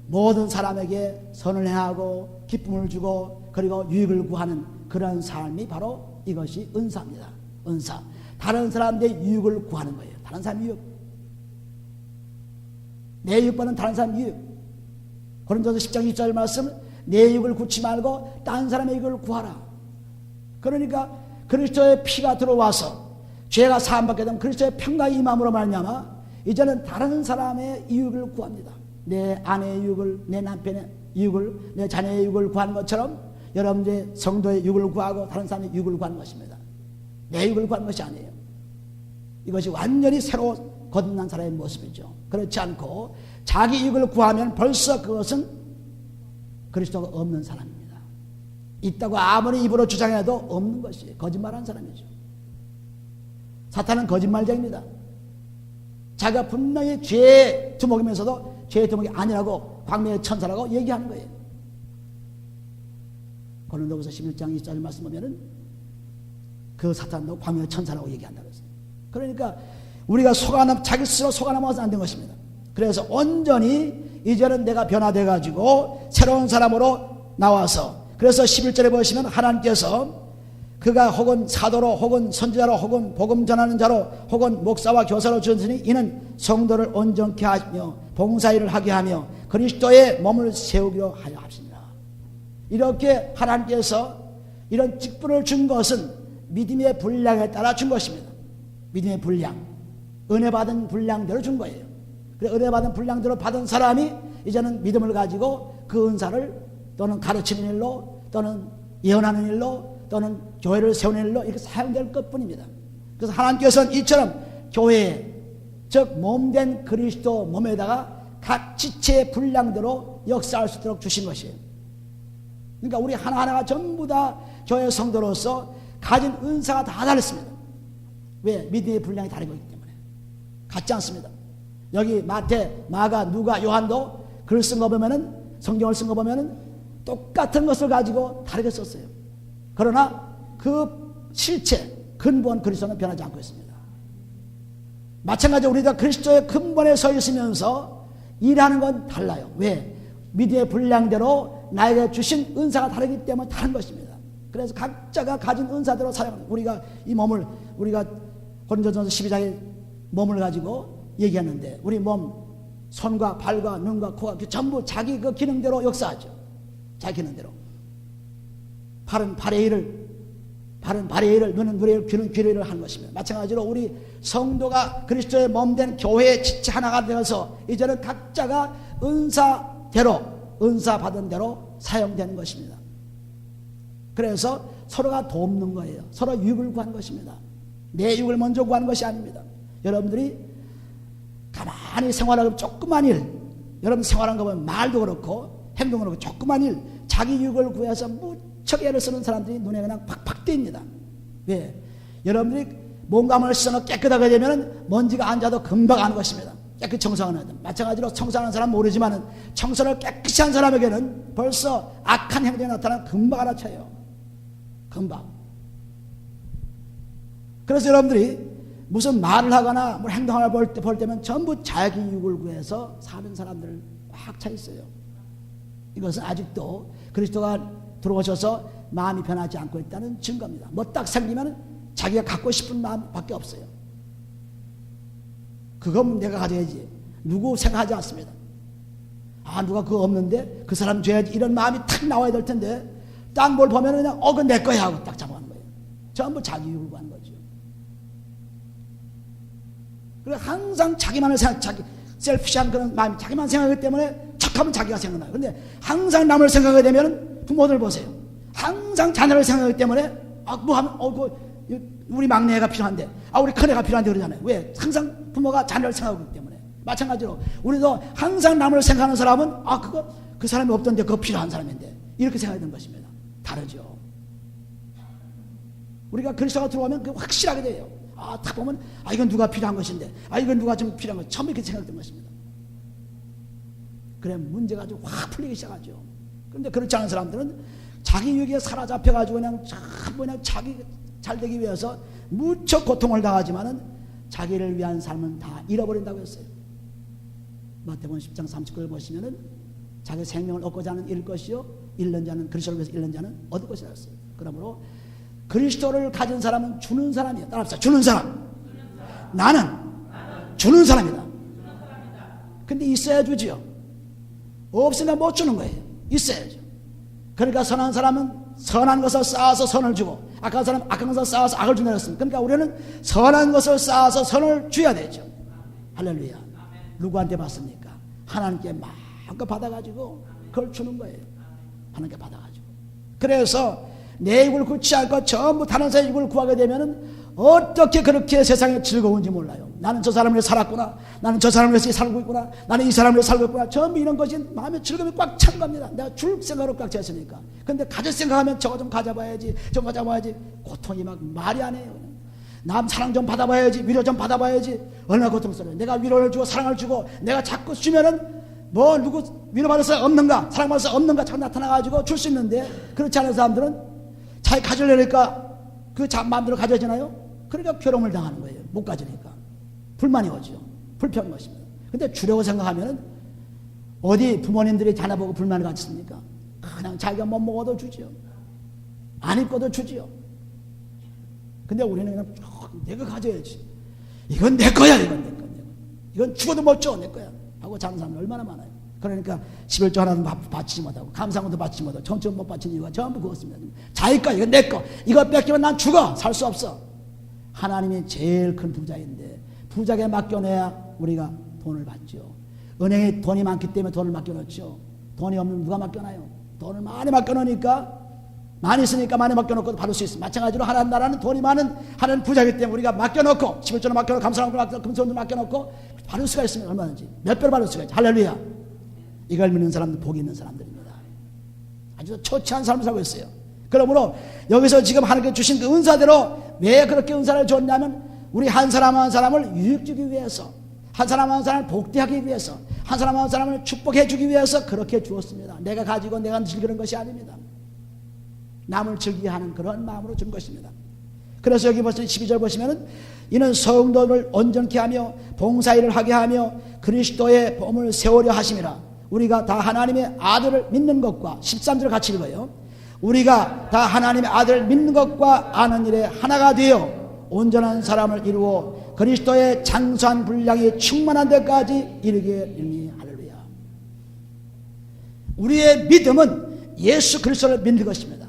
모든 사람에게 선을 행하고 기쁨을 주고 그리고 유익을 구하는 그런 삶이 바로 이것이 은사입니다. 은사. 다른 사람들의 유익을 구하는 거예요. 다른 사람 유익. 내 유익보다는 다른 사람 유익. 고린도서 10장 2절 말씀, 내 유익을 구치 말고 다른 사람의 유익을 구하라. 그러니까 그리스도의 피가 들어와서 죄가 사함받게 되면 그리스도의 평강이 임함으로 말미암아 이제는 다른 사람의 유익을 구합니다. 내 아내의 유익을, 내 남편의 유익을, 내 자녀의 유익을 구하는 것처럼 여러분들의 성도의 유익을 구하고 다른 사람의 유익을 구하는 것입니다. 내 유익을 구하는 것이 아니에요. 이것이 완전히 새로 거듭난 사람의 모습이죠. 그렇지 않고 자기 유익을 구하면 벌써 그것은 그리스도가 없는 사람입니다. 있다고 아무리 입으로 주장해도 없는 것이에요. 거짓말하는 사람이죠. 사탄은 거짓말쟁입니다. 자기가 분명히 죄의 두목이면서도 죄의 두목이 아니라고 광명의 천사라고 얘기하는 거예요. 고린도후서 11장 2절 말씀 보면은 그 사탄도 광명의 천사라고 얘기한다고 했어요. 그러니까 우리가 자기 스스로 속아남아서 안 된 것입니다. 그래서 온전히 이제는 내가 변화돼 가지고 새로운 사람으로 나와서 그래서 11절에 보시면 하나님께서 그가 혹은 사도로 혹은 선지자로 혹은 복음 전하는 자로 혹은 목사와 교사로 주셨으니 이는 성도를 온전케 하며 봉사일을 하게 하며 그리스도의 몸을 세우기로 하여 합시다. 이렇게 하나님께서 이런 직분을 준 것은 믿음의 분량에 따라 준 것입니다. 믿음의 분량, 은혜 받은 분량대로 준 거예요. 그래서 은혜 받은 분량대로 받은 사람이 이제는 믿음을 가지고 그 은사를 또는 가르치는 일로 또는 예언하는 일로 또는 교회를 세우는 일로 이렇게 사용될 것뿐입니다. 그래서 하나님께서는 이처럼 교회, 즉 몸된 그리스도 몸에다가 각 지체의 분량대로 역사할 수 있도록 주신 것이에요. 그러니까 우리 하나하나가 전부 다 교회 성도로서 가진 은사가 다 다릅니다. 왜? 믿음의 분량이 다르기 때문에. 같지 않습니다. 여기 마태, 마가, 누가, 요한도 글 쓴 거 보면은 성경을 쓴 거 보면은 똑같은 것을 가지고 다르게 썼어요. 그러나 그 실체, 근본 그리스도는 변하지 않고 있습니다. 마찬가지로 우리가 그리스도의 근본에 서 있으면서 일하는 건 달라요. 왜? 믿음의 분량대로 나에게 주신 은사가 다르기 때문에 다른 것입니다. 그래서 각자가 가진 은사대로 사용합니다. 우리가 이 몸을, 우리가 고린도전서 12장에 몸을 가지고 얘기하는데, 우리 몸, 손과 발과 눈과 코가 전부 자기 그 기능대로 역사하죠. 자기 기능대로. 팔은 발의 일을, 눈은 눈의 일, 귀는 귀의 일을 하는 것입니다. 마찬가지로 우리 성도가 그리스도의 몸된 교회의 지체 하나가 되어서 이제는 각자가 은사대로, 은사 받은 대로 사용되는 것입니다. 그래서 서로가 돕는 거예요. 서로 유익을 구하는 것입니다. 내 유익을 먼저 구하는 것이 아닙니다. 여러분들이 가만히 생활하고 조그만 일, 여러분 생활하는 거 보면 말도 그렇고 행동도 그렇고 조그만 일, 자기 유익을 구해서 무척 애를 쓰는 사람들이 눈에 그냥 팍팍 띄입니다. 왜? 여러분들이 몸감을 씻어놓고 깨끗하게 되면 먼지가 앉아도 금방 하는 것입니다. 깨끗이 청소하는 사람. 마찬가지로 청소하는 사람 모르지만 청소를 깨끗이 한 사람에게는 벌써 악한 행동이 나타나면 금방 알아채요. 금방. 그래서 여러분들이 무슨 말을 하거나 뭐 행동을 볼 때면 전부 자기 유익을 구해서 사는 사람들 꽉 차 있어요. 이것은 아직도 그리스도가 들어오셔서 마음이 변하지 않고 있다는 증거입니다. 뭐 딱 생기면 자기가 갖고 싶은 마음밖에 없어요. 그건 내가 가져야지. 누구 생각하지 않습니다. 아, 누가 그거 없는데 그 사람 줘야지, 이런 마음이 탁 나와야 될 텐데 딱 뭘 보면 그냥 그건 내 거야 하고 딱 잡아가는 거예요. 전부 자기 유익을 구하는 거죠. 그래서 항상 자기만을 자기 셀피시한 그런 마음이 자기만 생각하기 때문에 척하면 자기가 생각나요. 그런데 항상 남을 생각하게 되면 부모들 보세요. 항상 자녀를 생각하기 때문에 뭐 하면 우리 막내가 필요한데 우리 큰애가 필요한데 그러잖아요. 왜? 항상 부모가 자녀를 생각하기 때문에. 마찬가지로 우리도 항상 남을 생각하는 사람은 그 사람이 없던데 그거 필요한 사람인데 이렇게 생각하는 것입니다. 다르죠. 우리가 그리스도가 들어오면 그 확실하게 돼요. 딱 보면 이건 누가 필요한 것인데 이건 누가 좀 필요한 것, 처음 이렇게 생각된 것입니다. 그래 문제가 좀 확 풀리기 시작하죠. 그런데 그렇지 않은 사람들은 자기 유익에 사로잡혀가지고 그냥 자기 잘 되기 위해서 무척 고통을 당하지만은 자기를 위한 삶은 다 잃어버린다고 했어요. 마태복음 10장 39절 보시면은 자기 생명을 얻고자 하는 잃을 것이요 잃는 자는 그리스도를 위해서 잃는 자는 얻을 것이라 했어요. 그러므로 그리스도를 가진 사람은 주는 사람이에요. 따라합시다. 주는 사람. 나는 주는 사람이다. 근데 있어야 주지요. 없으면 못 주는 거예요. 있어야죠. 그러니까 선한 사람은 선한 것을 쌓아서 선을 주고 악한 사람은 악한 것을 쌓아서 악을 준다 했습니다. 그러니까 우리는 선한 것을 쌓아서 선을 줘야 되죠. 할렐루야. 누구한테 받습니까? 하나님께 마음껏 받아가지고 그걸 주는 거예요. 하나님께 받아가지고. 그래서 내 입을 굳지 않고 전부 다른 사람의 입을 구하게 되면은 어떻게 그렇게 세상에 즐거운지 몰라요. 나는 저 사람을 위해서 살았구나. 나는 저 사람을 위해서 살고 있구나. 나는 이 사람을 위해서 살고 있구나. 전부 이런 것이 마음에 즐거움이 꽉 찬 겁니다. 내가 줄 생각으로 꽉 찼으니까. 근데 가질 생각하면 저거 좀 가져봐야지. 저거 가져봐야지. 고통이 막 말이 안 해요. 남 사랑 좀 받아봐야지. 위로 좀 받아봐야지. 얼마나 고통스러워요. 내가 위로를 주고 사랑을 주고 내가 자꾸 주면은 뭐 누구 위로받을 사람 없는가, 사랑받을 사람 없는가 자꾸 나타나가지고 줄 수 있는데 그렇지 않은 사람들은 자기 가지려니까 그 마음대로 가져지나요? 그러니까 괴로움을 당하는 거예요. 못 가지니까. 불만이 오죠. 불편한 것입니다. 근데 주려고 생각하면은 어디 부모님들이 자녀 보고 불만을 가졌습니까? 그냥 자기가 못 먹어도 주지요. 안 입고도 주지요. 근데 우리는 그냥 내가 가져야지. 이건 내 거야. 이건 내 거야. 이건 죽어도 못 줘. 내 거야. 하고 자는 사람이 얼마나 많아요. 그러니까 11조 하나도 바치지 못하고 감사원도 바치지 못하고 전처럼 못 바치는 이유가 전부 그것입니다. 자기 거, 이건 내 거. 이거 뺏기면 난 죽어. 살 수 없어. 하나님이 제일 큰 부자인데 부자에게 맡겨내야 우리가 돈을 받죠. 은행에 돈이 많기 때문에 돈을 맡겨놓죠. 돈이 없는 누가 맡겨놔요? 돈을 많이 맡겨놓으니까 많이 있으니까 많이 맡겨놓고 받을 수 있습니다. 마찬가지로 하나님 나라는 돈이 많은 하나님 부자이기 때문에 우리가 맡겨놓고 11조를 맡겨놓고 감사원도 맡겨놓고 금손도 맡겨놓고 받을 수가 있습니다. 얼마든지 몇 배로 받을 수가 있죠. 할렐루야. 이걸 믿는 사람들 복이 있는 사람들입니다. 아주 초췌한 삶을 살고 있어요. 그러므로 여기서 지금 하나님께 주신 그 은사대로 왜 그렇게 은사를 줬냐면 우리 한 사람 한 사람을 유익 주기 위해서, 한 사람 한 사람을 복되하기 위해서, 한 사람 한 사람을 축복해 주기 위해서 그렇게 주었습니다. 내가 가지고 내가 즐기는 것이 아닙니다. 남을 즐기게 하는 그런 마음으로 준 것입니다. 그래서 여기 벌써 12절 보시면은 이는 성도를 온전케 하며 봉사일을 하게 하며 그리스도의 몸을 세우려 하심이라. 우리가 다 하나님의 아들을 믿는 것과 13절 같이 읽어요. 우리가 다 하나님의 아들을 믿는 것과 아는 일에 하나가 되어 온전한 사람을 이루어 그리스도의 장수한 분량이 충만한 데까지 이르게 이르니. 할렐루야. 우리의 믿음은 예수 그리스도를 믿는 것입니다.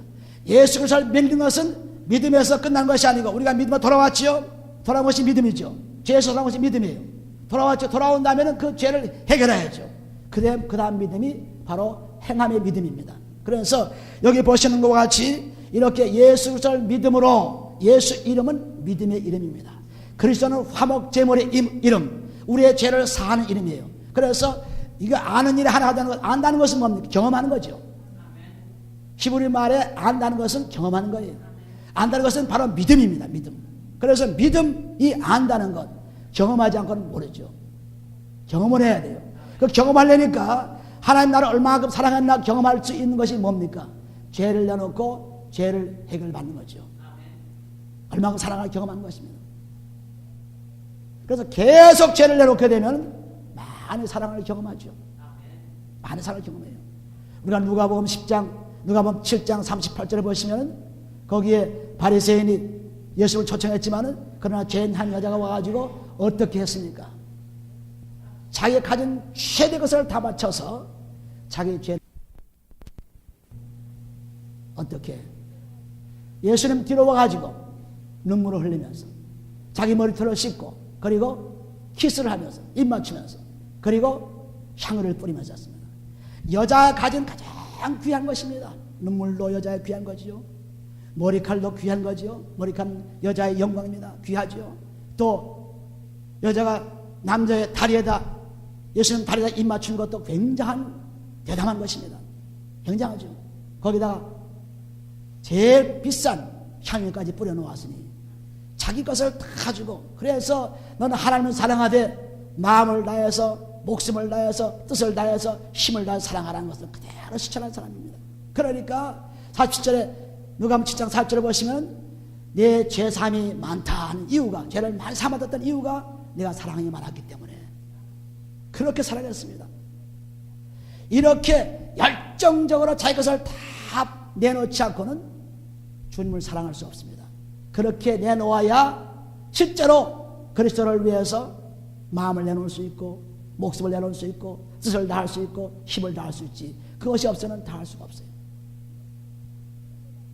예수 그리스도를 믿는 것은 믿음에서 끝난 것이 아니고 우리가 믿음으로 돌아왔지요. 돌아온 것이 믿음이죠. 죄에서 돌아온 것이 믿음이에요. 돌아왔죠. 돌아온다면 그 죄를 해결해야죠. 그 다음 믿음이 바로 행함의 믿음입니다. 그래서 여기 보시는 것과 같이 이렇게 예수 그리스도를 믿음으로, 예수 이름은 믿음의 이름입니다. 그리스도는 화목제물의 이름, 우리의 죄를 사하는 이름이에요. 그래서 이거 아는 일에 하나 하다는 것, 안다는 것은 뭡니까? 경험하는 거죠. 히브리 말에 안다는 것은 경험하는 거예요. 안다는 것은 바로 믿음입니다. 믿음. 그래서 믿음이 안다는 것, 경험하지 않고는 모르죠. 경험을 해야 돼요. 그 경험하려니까 하나님 나를 얼마만큼 사랑했나 경험할 수 있는 것이 뭡니까? 죄를 내놓고 죄를 해결받는 거죠. 얼마만큼 사랑을 경험하는 것입니다. 그래서 계속 죄를 내놓게 되면 많은 사랑을 경험하죠. 많은 사랑을 경험해요. 우리가 누가복음 7장 38절에 보시면 거기에 바리새인이 예수를 초청했지만은 그러나 죄인 한 여자가 와가지고 어떻게 했습니까? 자기가 가진 최대 것을 다 바쳐서 자기 죄 어떻게 예수님 뒤로 와가지고 눈물을 흘리면서 자기 머리털을 씻고 그리고 키스를 하면서 입 맞추면서 그리고 향유를 뿌리면서 했습니다. 여자가 가진 가장 귀한 것입니다. 눈물도 여자의 귀한 거지요. 머리칼도 귀한 거지요. 머리칼은 여자의 영광입니다. 귀하지요. 또 여자가 남자의 다리에다 예수님 다리에다 입 맞춘 것도 굉장한 대담한 것입니다. 굉장하죠. 거기다가 제일 비싼 향유까지 뿌려놓았으니 자기 것을 다 주고 그래서 너는 하나님을 사랑하되 마음을 다해서 목숨을 다해서 뜻을 다해서 힘을 다해서 사랑하라는 것을 그대로 실천한 사람입니다. 그러니까 47절에 누가복음 7장 4절에 보시면 내 죄사함이 많다 하는 이유가 죄를 많이 삼아뒀던 이유가 내가 사랑이 많았기 때문에 그렇게 사랑했습니다. 이렇게 열정적으로 자기 것을 다 내놓지 않고는 주님을 사랑할 수 없습니다. 그렇게 내놓아야 실제로 그리스도를 위해서 마음을 내놓을 수 있고 목숨을 내놓을 수 있고 뜻을 다할 수 있고 힘을 다할 수 있지 그것이 없으면 다할 수가 없어요.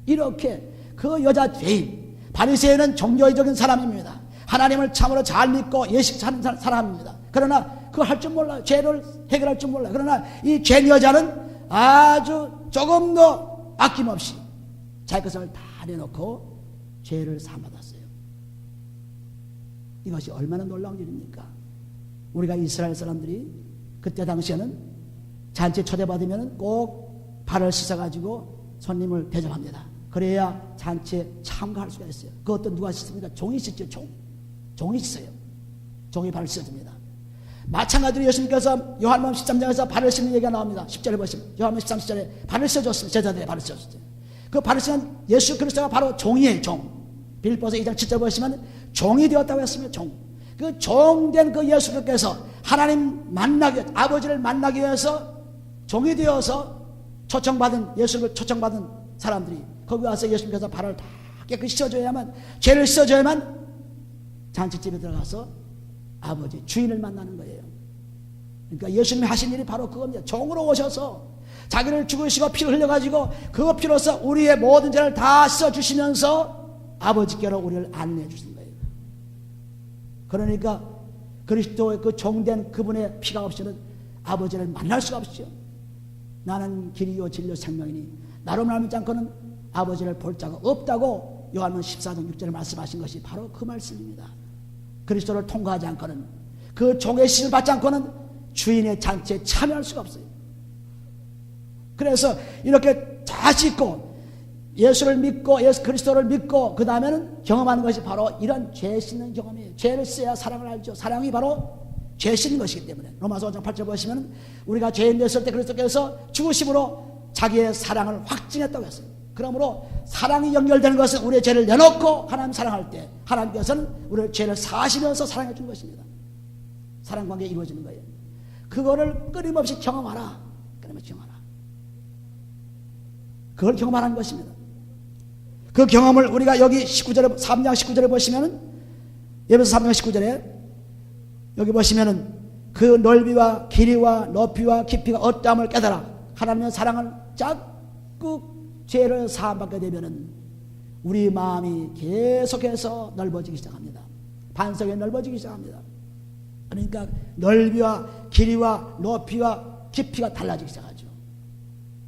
이렇게 그 여자 죄인 바리새인은 종교적인 사람입니다. 하나님을 참으로 잘 믿고 예식하는 사람입니다. 그러나 그걸 할 줄 몰라요. 죄를 해결할 줄 몰라요. 그러나 이 죄인 여자는 아주 조금 더 아낌없이 자기 것을 다 내놓고 죄를 사함받았어요. 이것이 얼마나 놀라운 일입니까? 우리가 이스라엘 사람들이 그때 당시에는 잔치 초대받으면 꼭 발을 씻어가지고 손님을 대접합니다. 그래야 잔치에 참가할 수가 있어요. 그것도 누가 씻습니까? 종이 씻죠. 종이 씻어요. 종이 발을 씻어줍니다. 마찬가지로 예수님께서 요한복음 13장에서 발을 씻는 얘기가 나옵니다. 10절에 보시면 요한복음 13, 10절에 발을 씻어줬습니다. 제자들의 발을 씻어줬어요. 그 발을 씻은 예수 그리스도가 바로 종이에요. 종. 빌립보서 2장 7절 보시면 종이 되었다고 했습니다. 종. 그 종된 그 예수님께서 하나님 만나기 아버지를 만나기 위해서 종이 되어서 초청받은 예수를 초청받은 사람들이 거기 와서 예수님께서 발을 다 깨끗이 씻어줘야만 죄를 씻어줘야만 잔치집에 들어가서 아버지 주인을 만나는 거예요. 그러니까 예수님이 하신 일이 바로 그겁니다. 종으로 오셔서 자기를 죽으시고 피를 흘려가지고 그 피로서 우리의 모든 죄를 다 씻어주시면서 아버지께로 우리를 안내해 주신 거예요. 그러니까 그리스도의 그 종된 그분의 피가 없이는 아버지를 만날 수가 없죠. 나는 길이요 진리요 생명이니 나로 말미암지 않고는 아버지를 볼 자가 없다고 요한복음 14장 6절에 말씀하신 것이 바로 그 말씀입니다. 그리스도를 통과하지 않고는 그 종의 시를 받지 않고는 주인의 잔치에 참여할 수가 없어요. 그래서 이렇게 다 씻고 예수를 믿고 예수 그리스도를 믿고 그 다음에는 경험하는 것이 바로 이런 죄 씻는 경험이에요. 죄를 씻어야 사랑을 알죠. 사랑이 바로 죄 씻는 것이기 때문에. 로마서 5장 8절 보시면 우리가 죄인 되었을 때 그리스도께서 죽으심으로 자기의 사랑을 확증했다고 했어요. 그러므로 사랑이 연결되는 것은 우리의 죄를 내놓고 하나님 사랑할 때 하나님께서는 우리의 죄를 사시면서 사랑해 준 것입니다. 사랑 관계가 이루어지는 거예요. 그거를 끊임없이 경험하라. 끊임없이 경험하라. 그걸 경험하라는 것입니다. 그 경험을 우리가 여기 19절에 3장 19절에 보시면은 예배서 3장 19절에 여기 보시면은 그 넓이와 길이와 높이와 깊이가 어떠함을 깨달아 하나님의 사랑을 자꾸 죄를 사함받게 되면은 우리 마음이 계속해서 넓어지기 시작합니다. 반석이 넓어지기 시작합니다. 그러니까 넓이와 길이와 높이와 깊이가 달라지기 시작하죠.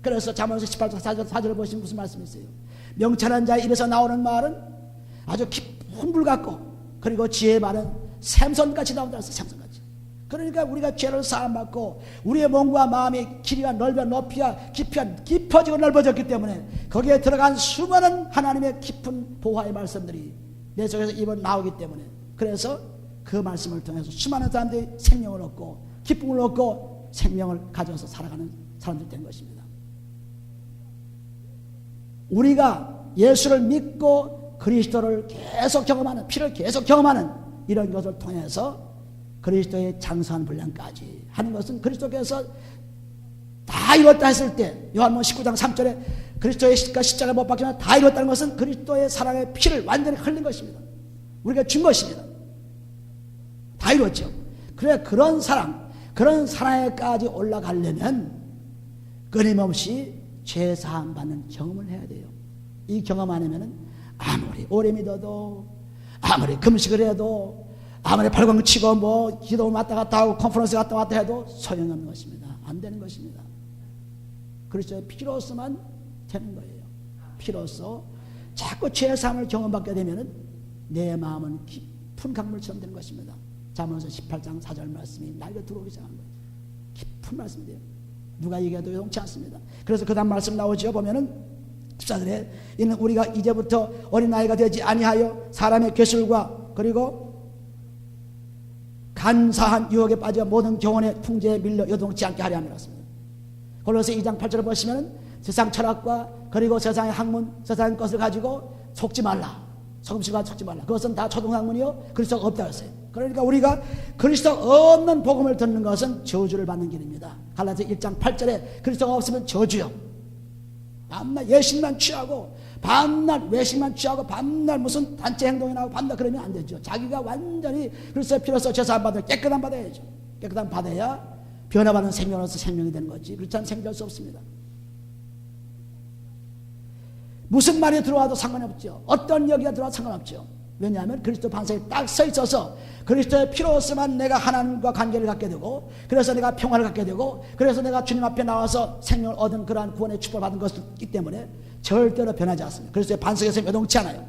그래서 잠언서 18장 4절을 보시면 무슨 말씀이 있어요? 명철한 자의 입에서 나오는 말은 아주 깊은 물 같고 그리고 지혜의 말은 샘선같이 나온다 해서 샘선같이. 그러니까 우리가 죄를 사함받고 우리의 몸과 마음의 길이와 넓이와 높이와 깊이가 깊어지고 넓어졌기 때문에 거기에 들어간 수많은 하나님의 깊은 보화의 말씀들이 내 속에서 입어 나오기 때문에 그래서 그 말씀을 통해서 수많은 사람들이 생명을 얻고 기쁨을 얻고 생명을 가져서 살아가는 사람들이 된 것입니다. 우리가 예수를 믿고 그리스도를 계속 경험하는, 피를 계속 경험하는 이런 것을 통해서 그리스도의 장사한 분량까지 하는 것은 그리스도께서 다 이뤘다 했을 때 요한복음 19장 3절에 그리스도의 십자가 못 박히면 다 이뤘다는 것은 그리스도의 사랑의 피를 완전히 흘린 것입니다. 우리가 준 것입니다. 다 이뤘죠. 그래 그런 사랑, 그런 사랑에까지 올라가려면 끊임없이 죄사함 받는 경험을 해야 돼요. 이 경험 안 하면은 아무리 오래 믿어도 아무리 금식을 해도 아무리 발광 치고 뭐 기도 왔다 갔다 하고 컨퍼런스 갔다 왔다 해도 소용이 없는 것입니다. 안 되는 것입니다. 그리스도의 피로서만 되는 거예요. 피로서 자꾸 죄사함을 경험받게 되면은 내 마음은 깊은 강물처럼 되는 것입니다. 잠언서 18장 4절 말씀이 나에게 들어오기 시작한 거예요. 깊은 말씀이 돼요. 누가 얘기해도 용치 않습니다. 그래서 그 다음 말씀 나오죠. 보면은 14절에 이는 우리가 이제부터 어린아이가 되지 아니하여 사람의 괴술과 그리고 간사한 유혹에 빠져 모든 교훈의 풍제에 밀려 요동치 않게 하려 함이라 했습니다. 골로새 2장 8절을 보시면 세상 철학과 그리고 세상의 학문, 세상의 것을 가지고 속지 말라. 속음식과 속지 말라. 그것은 다 초등학문이요 그리스도가 없다고 했어요. 그러니까 우리가 그리스도가 없는 복음을 듣는 것은 저주를 받는 길입니다. 갈라디아 1장 8절에 그리스도가 없으면 저주요. 밤낮 예식만 취하고 밤낮 외식만 취하고 밤낮 무슨 단체 행동이 나오고 밤낮 그러면 안 되죠. 자기가 완전히 그리스도의 피로서 제사 안 받아야 깨끗한 받아야죠. 깨끗한 받아야 변화받은 생명으로서 생명이 되는 거지. 그렇지 않으면 생명할 수 없습니다. 무슨 말이 들어와도 상관이 없죠. 어떤 얘기가 들어와도 상관없죠. 왜냐하면 그리스도 반석에 딱 서 있어서 그리스도의 피로서만 내가 하나님과 관계를 갖게 되고 그래서 내가 평화를 갖게 되고 그래서 내가 주님 앞에 나와서 생명을 얻은 그러한 구원의 축복을 받은 것이기 때문에 절대로 변하지 않습니다. 그리스도의 반석에서 요동치 않아요.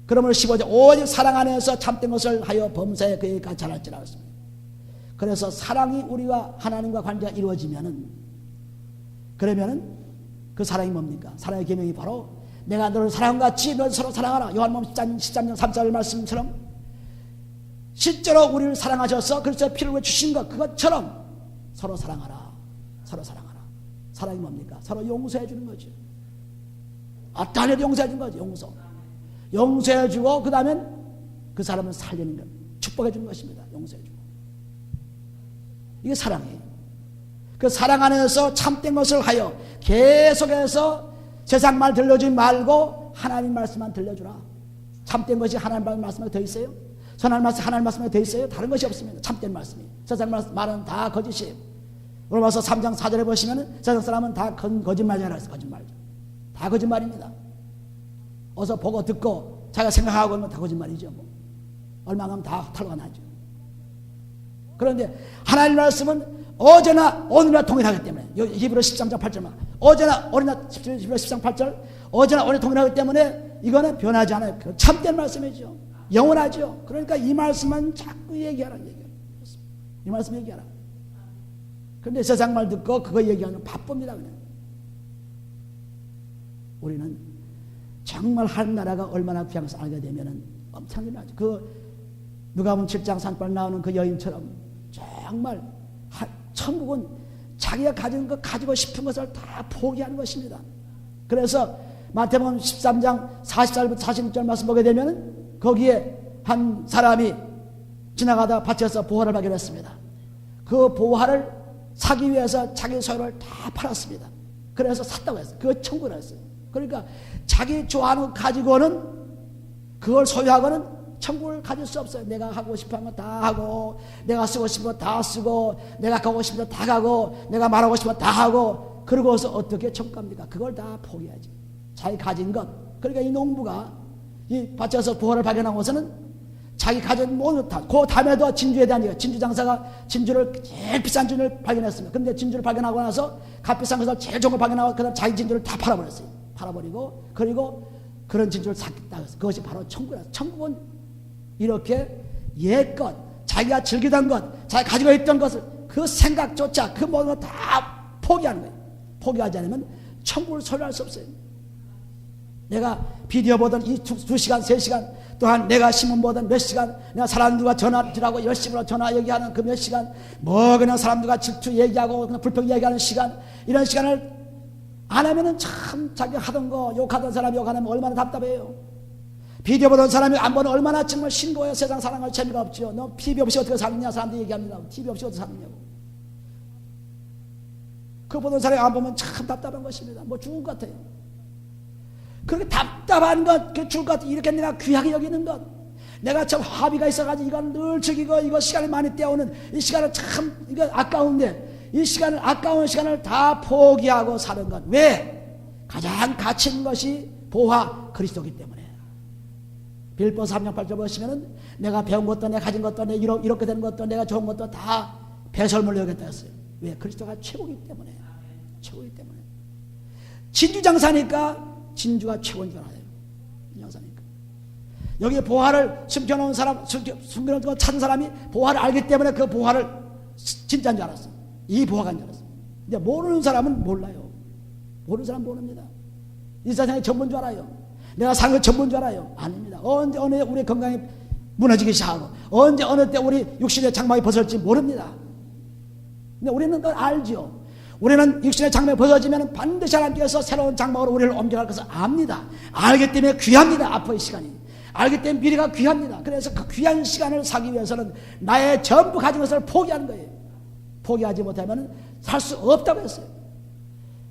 그러므로 15절 오직 사랑 안에서 참된 것을 하여 범사에 그에게 자랄지라 했습니다. 그래서 사랑이 우리와 하나님과 관계가 이루어지면은 그러면은 그 사랑이 뭡니까? 사랑의 계명이 바로 내가 너를 사랑같이 너를 서로 사랑하라. 요한복음 13장 3절 말씀처럼 실제로 우리를 사랑하셔서 그리스도의 피를 주신 것 그것처럼 서로 사랑하라. 서로 사랑하라. 사랑이 뭡니까? 서로 용서해 주는 거죠. 어떠한 애도 용서해 주는 거죠. 용서해 주고 그 다음에 그 사람을 살리는 것 축복해 주는 것입니다. 용서해 주고 이게 사랑이에요. 그 사랑 안에서 참된 것을 하여 계속해서 세상 말 들려주지 말고 하나님 말씀만 들려주라. 참된 것이 하나님 말씀에 더 있어요? 선한 말씀 하나님 말씀에 더 있어요? 다른 것이 없습니다. 참된 말씀이. 세상 말은 다 거짓이에요. 로마서 3장 4절에 보시면 세상 사람은 다 거짓말이라 했어요. 거짓말. 다 거짓말입니다. 어서 보고 듣고 자기가 생각하고 있는 건 다 거짓말이죠. 뭐. 얼마 가면 다 탈로가 나죠. 그런데 하나님 말씀은 어제나 오늘이나 동일하기 때문에 히브리 13장 8절만 어제나 오늘이나 히브리 13장 8절 어제나 오늘 동일하기 때문에 이거는 변하지 않아요. 참된 말씀이죠. 영원하죠. 그러니까 이 말씀만 자꾸 얘기하라는 얘기예요. 이 말씀 얘기하라. 그런데 세상 말 듣고 그거 얘기하면 바쁩니다. 그냥. 우리는 정말 한 나라가 얼마나 귀한 것을 알게 되면은 엄청나죠. 그 누가복음 7장 38 나오는 그 여인처럼 정말 천국은 자기가 가진 것, 가지고 싶은 것을 다 포기하는 것입니다. 그래서 마태복음 13장 44절부터 46절 말씀 보게 되면 거기에 한 사람이 지나가다 밭에서 보화를 발견했습니다. 그 보화를 사기 위해서 자기 소유를 다 팔았습니다. 그래서 샀다고 했어요. 그거 청구를 했어요. 그러니까 자기 좋아하는 거 가지고는, 그걸 소유하고는 천국을 가질 수 없어요. 내가 하고 싶은 거 다 하고, 내가 쓰고 싶은 거 다 쓰고, 내가 가고 싶은 거 다 가고, 내가 말하고 싶은 거 다 하고, 그러고서 어떻게 천국 갑니까? 그걸 다 포기하지. 자기 가진 것. 그러니까 이 농부가 이 밭에서 보화를 발견하고서는 자기 가진 모든 것 다, 그 다음에도 진주에 대한 얘기가, 진주 장사가 진주를, 제일 비싼 진주를 발견했습니다. 근데 진주를 발견하고 나서 값비싼 것을 제일 좋은 걸 발견하고 그다음 자기 진주를 다 팔아버렸어요. 팔아버리고, 그리고 그런 진주를 샀다. 그것이 바로 천국이라. 천국은 이렇게 옛것, 자기가 즐기던 것, 자기가 가지고 있던 것을, 그 생각조차 그 모든 걸 다 포기하는 거예요. 포기하지 않으면 천국을 소유할 수 없어요. 내가 비디오 보던 이 2시간, 3시간, 또한 내가 신문 보던 몇 시간, 내가 사람 누가 전화라고 열심으로 전화 얘기하는 그 몇 시간, 뭐 그냥 사람 누가 질투 얘기하고 그냥 불평 얘기하는 시간, 이런 시간을 안 하면은 참 자기가 하던 거, 욕하던 사람 욕하면 얼마나 답답해요. 비디오 보던 사람이 안 보는 얼마나 정말 싱거워요. 세상 살아갈 재미가 없죠. 너 TV 없이 어떻게 사느냐 사람들이 얘기합니다. TV 없이 어떻게 사느냐고. 그 보던 사람이 안 보면 참 답답한 것입니다. 뭐 죽은 것 같아요. 그렇게 답답한 것, 죽을 것 같아. 이렇게 내가 귀하게 여기는 것, 내가 참 화비가 있어가지고 이걸 늘 즐기고 이거 시간을 많이 떼어오는 이 시간을 참 이거 아까운데, 이 시간을, 아까운 시간을 다 포기하고 사는 것. 왜? 가장 가치 있는 것이 보화 그리스도이기 때문에. 빌보서 3장 8절 보시면은 내가 배운 것도, 내가 가진 것도, 내가 이렇게 된 것도, 내가 좋은 것도 다 배설물로 여겼다 했어요. 왜? 그리스도가 최고이기 때문에. 최고이기 때문에. 진주 장사니까 진주가 최고인 줄 알아요. 장사니까. 여기에 보화를 숨겨놓은 사람, 숨겨놓은 거 찾은 사람이 보화를 알기 때문에 그 보화를 진짜인 줄 알았어요. 이 보화가 줄 알았어요. 근데 모르는 사람은 몰라요. 모르는 사람은 모릅니다. 이 세상이 전부인 줄 알아요. 내가 사는 거 전부인 줄 알아요. 아닙니다. 언제 어느 우리 건강이 무너지기 시작하고, 언제 어느 때 우리 육신의 장막이 벗어질지 모릅니다. 근데 우리는 그걸 알죠. 우리는 육신의 장막이 벗어지면 반드시 하나님께서 새로운 장막으로 우리를 옮겨갈 것을 압니다. 알기 때문에 귀합니다. 앞의 시간이. 알기 때문에 미래가 귀합니다. 그래서 그 귀한 시간을 사기 위해서는 나의 전부 가진 것을 포기하는 거예요. 포기하지 못하면 살 수 없다고 했어요.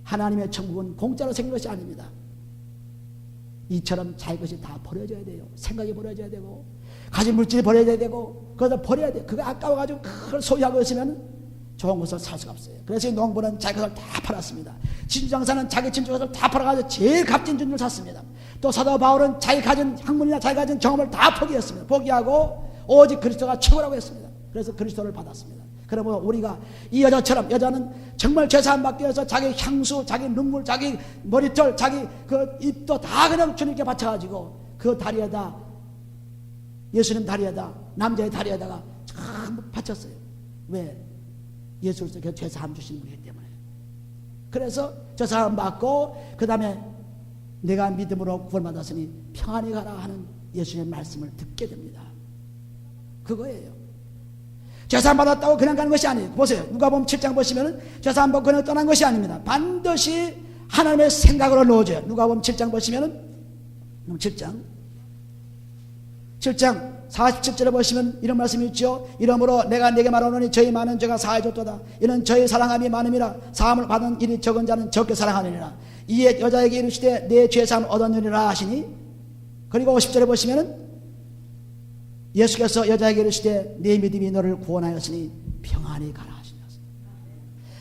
하나님의 천국은 공짜로 생긴 것이 아닙니다. 이처럼 자기 것이 다 버려져야 돼요. 생각이 버려져야 되고, 가진 물질이 버려져야 되고, 그것을 버려야 돼요. 그거 아까워가지고 그걸 소유하고 있으면 좋은 것을 살 수가 없어요. 그래서 이 농부는 자기 것을 다 팔았습니다. 진주장사는 자기 진주 것을 다 팔아가지고 제일 값진 진주를 샀습니다. 또 사도 바울은 자기 가진 학문이나 자기 가진 경험을 다 포기했습니다. 포기하고 오직 그리스도가 최고라고 했습니다. 그래서 그리스도를 받았습니다. 그러면 우리가 이 여자처럼, 여자는 정말 죄사함 받기 위해서 자기 향수, 자기 눈물, 자기 머리털, 자기 그 입도 다 그냥 주님께 바쳐가지고 그 다리에다, 예수님 다리에다, 남자의 다리에다가 전부 바쳤어요. 왜? 예수로서 그 죄사함 주신 분이기 때문에. 그래서 죄사함 받고 그 다음에 내가 믿음으로 구원받았으니 평안히 가라 하는 예수님의 말씀을 듣게 됩니다. 그거예요. 죄사함 받았다고 그냥 가는 것이 아니에요. 보세요. 누가복음 7장 보시면은 죄사함 받고 그냥 떠난 것이 아닙니다. 반드시 하나님의 생각으로 넣어줘요. 누가복음 7장 보시면은 7장 47절에 보시면 이런 말씀이 있죠. 이러므로 내가 네게 말하노니 저희 많은 죄가 사해졌도다. 이는 저희 사랑함이 많음이라. 사함을 받은 일이 적은 자는 적게 사랑하느니라. 이에 여자에게 이르시되 내 죄사함을 얻었느니라 하시니, 그리고 50절에 보시면은 예수께서 여자에게 이르시되 네 믿음이 너를 구원하였으니 평안히 가라 하시니,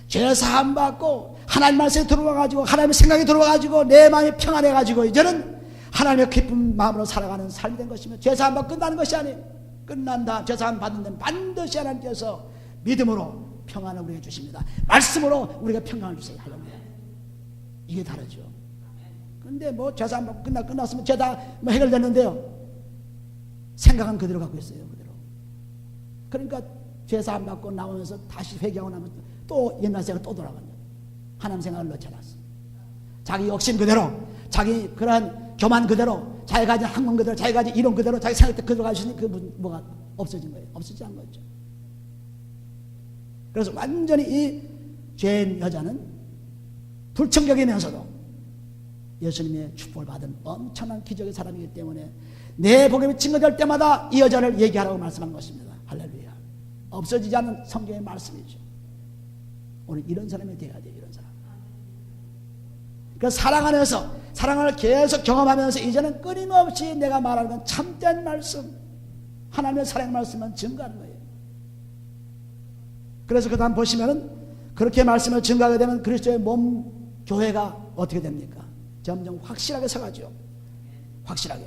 죄사함 받고 하나님 말씀에 들어와가지고 하나님의 생각이 들어와가지고 내 마음이 평안해가지고 이제는 하나님의 기쁜 마음으로 살아가는 삶이 된 것이며, 죄사함 받고 끝나는 것이 아니에요. 끝난다. 죄사함 받는 데는 반드시 하나님께서 믿음으로 평안을 우리에게 주십니다. 말씀으로 우리가 평안을 주세요. 할렐루야. 이게 다르죠. 근데 뭐 죄사함 받고 끝났으면 죄 다 뭐 해결됐는데요, 생각은 그대로 갖고 있어요. 그대로. 그러니까 죄사함 받고 나오면서 다시 회개하고 나면 또 옛날 생각 또 돌아간다. 하나님 생각을 넣지 않았어. 자기 욕심 그대로, 자기 그러한 교만 그대로, 자기 가진 학문 그대로, 자기 가진 이론 그대로, 자기 생각 그대로 가시니 그 뭐가 없어진 거예요. 없어지지 않은 거죠. 그래서 완전히 이 죄인 여자는 불청객이면서도 예수님의 축복을 받은 엄청난 기적의 사람이기 때문에 내 복음이 증거될 때마다 이 여자를 얘기하라고 말씀한 것입니다. 할렐루야. 없어지지 않는 성경의 말씀이죠. 오늘 이런 사람이 되어야 돼요. 이런 사람. 그 사랑 안에서 사랑을 계속 경험하면서 이제는 끊임없이 내가 말하는 건 참된 말씀, 하나님의 사랑 말씀만 증거하는 거예요. 그래서 그 다음 보시면은 그렇게 말씀을 증거하게 되면 그리스도의 몸 교회가 어떻게 됩니까? 점점 확실하게 서가죠. 확실하게.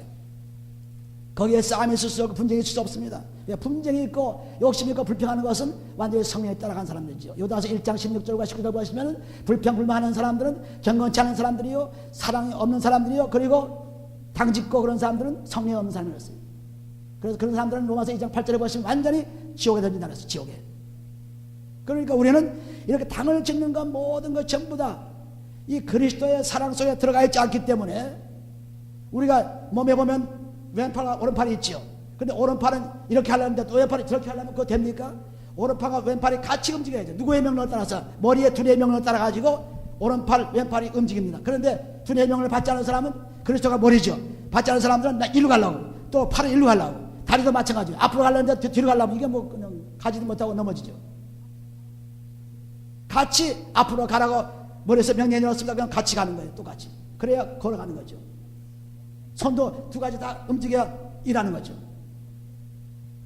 거기에 싸움이 있을 수 없고 분쟁이 있을 수 없습니다. 분쟁이 있고 욕심이 있고 불평하는 것은 완전히 성령에 따라간 사람들이죠. 요다서 1장 16절과 19절 보시면 불평 불만하는 사람들은 경건치 않은 사람들이요, 사랑이 없는 사람들이요, 그리고 당짓고 그런 사람들은 성령이 없는 사람이었어요. 그래서 그런 사람들은 로마서 2장 8절에 보시면 완전히 지옥에 던진다 그랬어요. 지옥에. 그러니까 우리는 이렇게 당을 짓는 것 모든 것 전부 다 이 그리스도의 사랑 속에 들어가 있지 않기 때문에 우리가 몸에 보면 왼팔과 오른팔이 있지요. 근데 오른팔은 이렇게 하려는데 또 왼팔이 저렇게 하려면 그거 됩니까? 오른팔과 왼팔이 같이 움직여야죠. 누구의 명령을 따라서? 머리의 두뇌의 명령을 따라 가지고 오른팔 왼팔이 움직입니다. 그런데 두뇌의 명령을 받지 않은 사람은 그리스도가 머리죠. 받지 않은 사람들은 나 일로 가려고, 또 팔은 일로 가려고, 다리도 마찬가지예요. 앞으로 가려는데 뒤로 가려면 이게 뭐 그냥 가지도 못하고 넘어지죠. 같이 앞으로 가라고 머리에서 명령이 내렸습니다. 그냥 같이 가는 거예요. 똑같이. 그래야 걸어가는 거죠. 손도 두 가지 다 움직여야 일하는 거죠.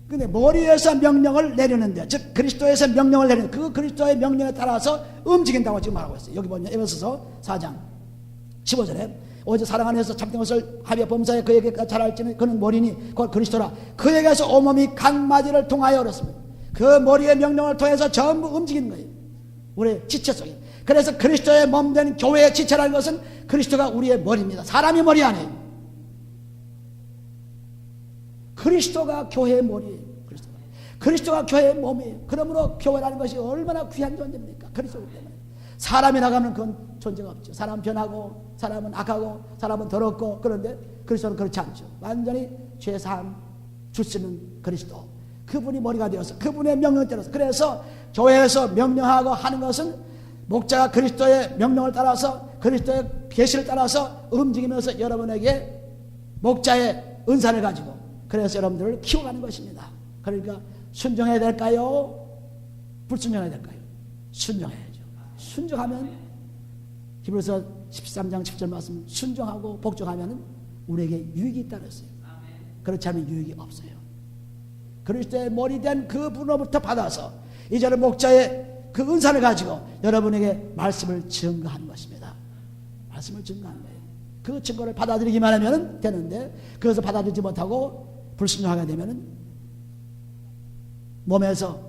근데 머리에서 명령을 내리는데, 즉 그리스도에서 명령을 내리는 그 그리스도의 명령에 따라서 움직인다고 지금 말하고 있어요. 여기 보면 에베소서 4장 15절에 오직 사랑 안에서 참된 것을 하며 범사에 그에게 잘할지는 그는 머리니 곧 그리스도라. 그에게서 온몸이 각마디를 통하여 그렇습니다. 그 머리의 명령을 통해서 전부 움직이는 거예요. 우리의 지체 속에. 그래서 그리스도의 몸된 교회의 지체라는 것은 그리스도가 우리의 머리입니다. 사람이 머리 아니에요. 그리스도가 교회의 머리예요. 그리스도가 교회의 몸이에요. 그러므로 교회라는 것이 얼마나 귀한 존재입니까? 그리스도기 때문에. 사람이 나가면 그건 존재가 없죠. 사람은 변하고, 사람은 악하고, 사람은 더럽고, 그런데 그리스도는 그렇지 않죠. 완전히 죄사함 줄 수 있는 그리스도. 그분이 머리가 되어서 그분의 명령을 따라서, 그래서 교회에서 명령하고 하는 것은 목자가 그리스도의 명령을 따라서 그리스도의 계시를 따라서 움직이면서 여러분에게 목자의 은사를 가지고 그래서 여러분들을 키워가는 것입니다. 그러니까 순종해야 될까요? 불순종해야 될까요? 순종해야죠. 순종하면 히브리서 13장 10절 말씀, 순종하고 복종하면 우리에게 유익이 있다 그랬어요. 그렇지 않으면 유익이 없어요. 그리스도의 머리 된 그분으로부터 받아서 이제는 목자의 그 은사를 가지고 여러분에게 말씀을 증거하는 것입니다. 말씀을 증거하는 거예요. 그 증거를 받아들이기만 하면 되는데 그것을 받아들이지 못하고 불순종하게 되면 몸에서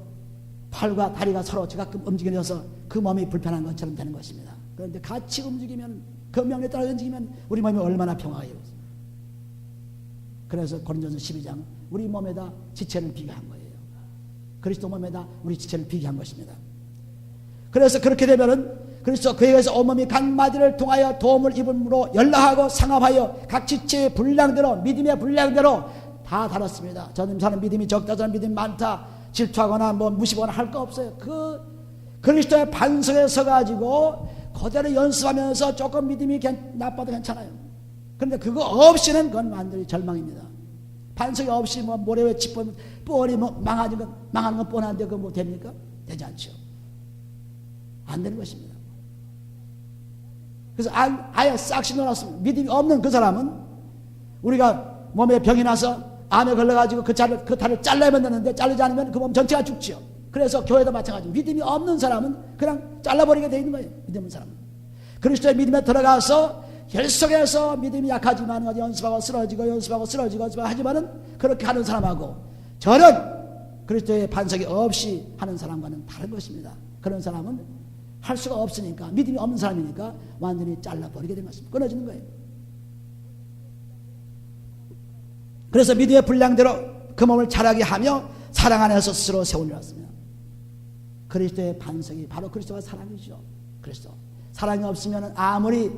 팔과 다리가 서로 제가끔 움직여서 그 몸이 불편한 것처럼 되는 것입니다. 그런데 같이 움직이면, 그 명령에 따라 움직이면 우리 몸이 얼마나 평화해요. 그래서 고린도전서 12장 우리 몸에다 지체를 비교한 거예요. 그리스도 몸에다 우리 지체를 비교한 것입니다. 그래서 그렇게 되면은 그리스도 그에게서 온몸이 각 마디를 통하여 도움을 입음으로 연락하고 상합하여 각 지체의 분량대로, 믿음의 분량대로 다 다뤘습니다. 저는 믿음이 적다, 저는 믿음이 많다, 질투하거나 뭐 무시거나 할 거 없어요. 그 그리스도의 반석에 서가지고 그대로 연습하면서 조금 믿음이 나빠도 괜찮아요. 그런데 그거 없이는 그건 완전히 절망입니다. 반석이 없이 뭐 모래 위에 짚으면 뻔히 뭐 망하는 건 뻔한데 그거 뭐 됩니까? 되지 않죠. 안 되는 것입니다. 그래서 아예 싹시 놀았습니다. 믿음이 없는 그 사람은 우리가 몸에 병이 나서 암에 걸려가지고 그 탈을 잘라야만 되는데 자르지 않으면 그 몸 전체가 죽지요. 그래서 교회도 마찬가지. 믿음이 없는 사람은 그냥 잘라버리게 돼 있는 거예요. 믿음 없는 사람은. 그리스도의 믿음에 들어가서 계속해서 믿음이 약하지만 연습하고 쓰러지고 하지만은 그렇게 하는 사람하고 저는 그리스도의 반석이 없이 하는 사람과는 다른 것입니다. 그런 사람은 할 수가 없으니까, 믿음이 없는 사람이니까 완전히 잘라버리게 된 것입니다. 끊어지는 거예요. 그래서 믿음의 분량대로 그 몸을 자라게 하며 사랑 안에서 스스로 세우려왔습니다. 그리스도의 반석이 바로 그리스도가 사랑이죠. 그리스도. 사랑이 없으면 아무리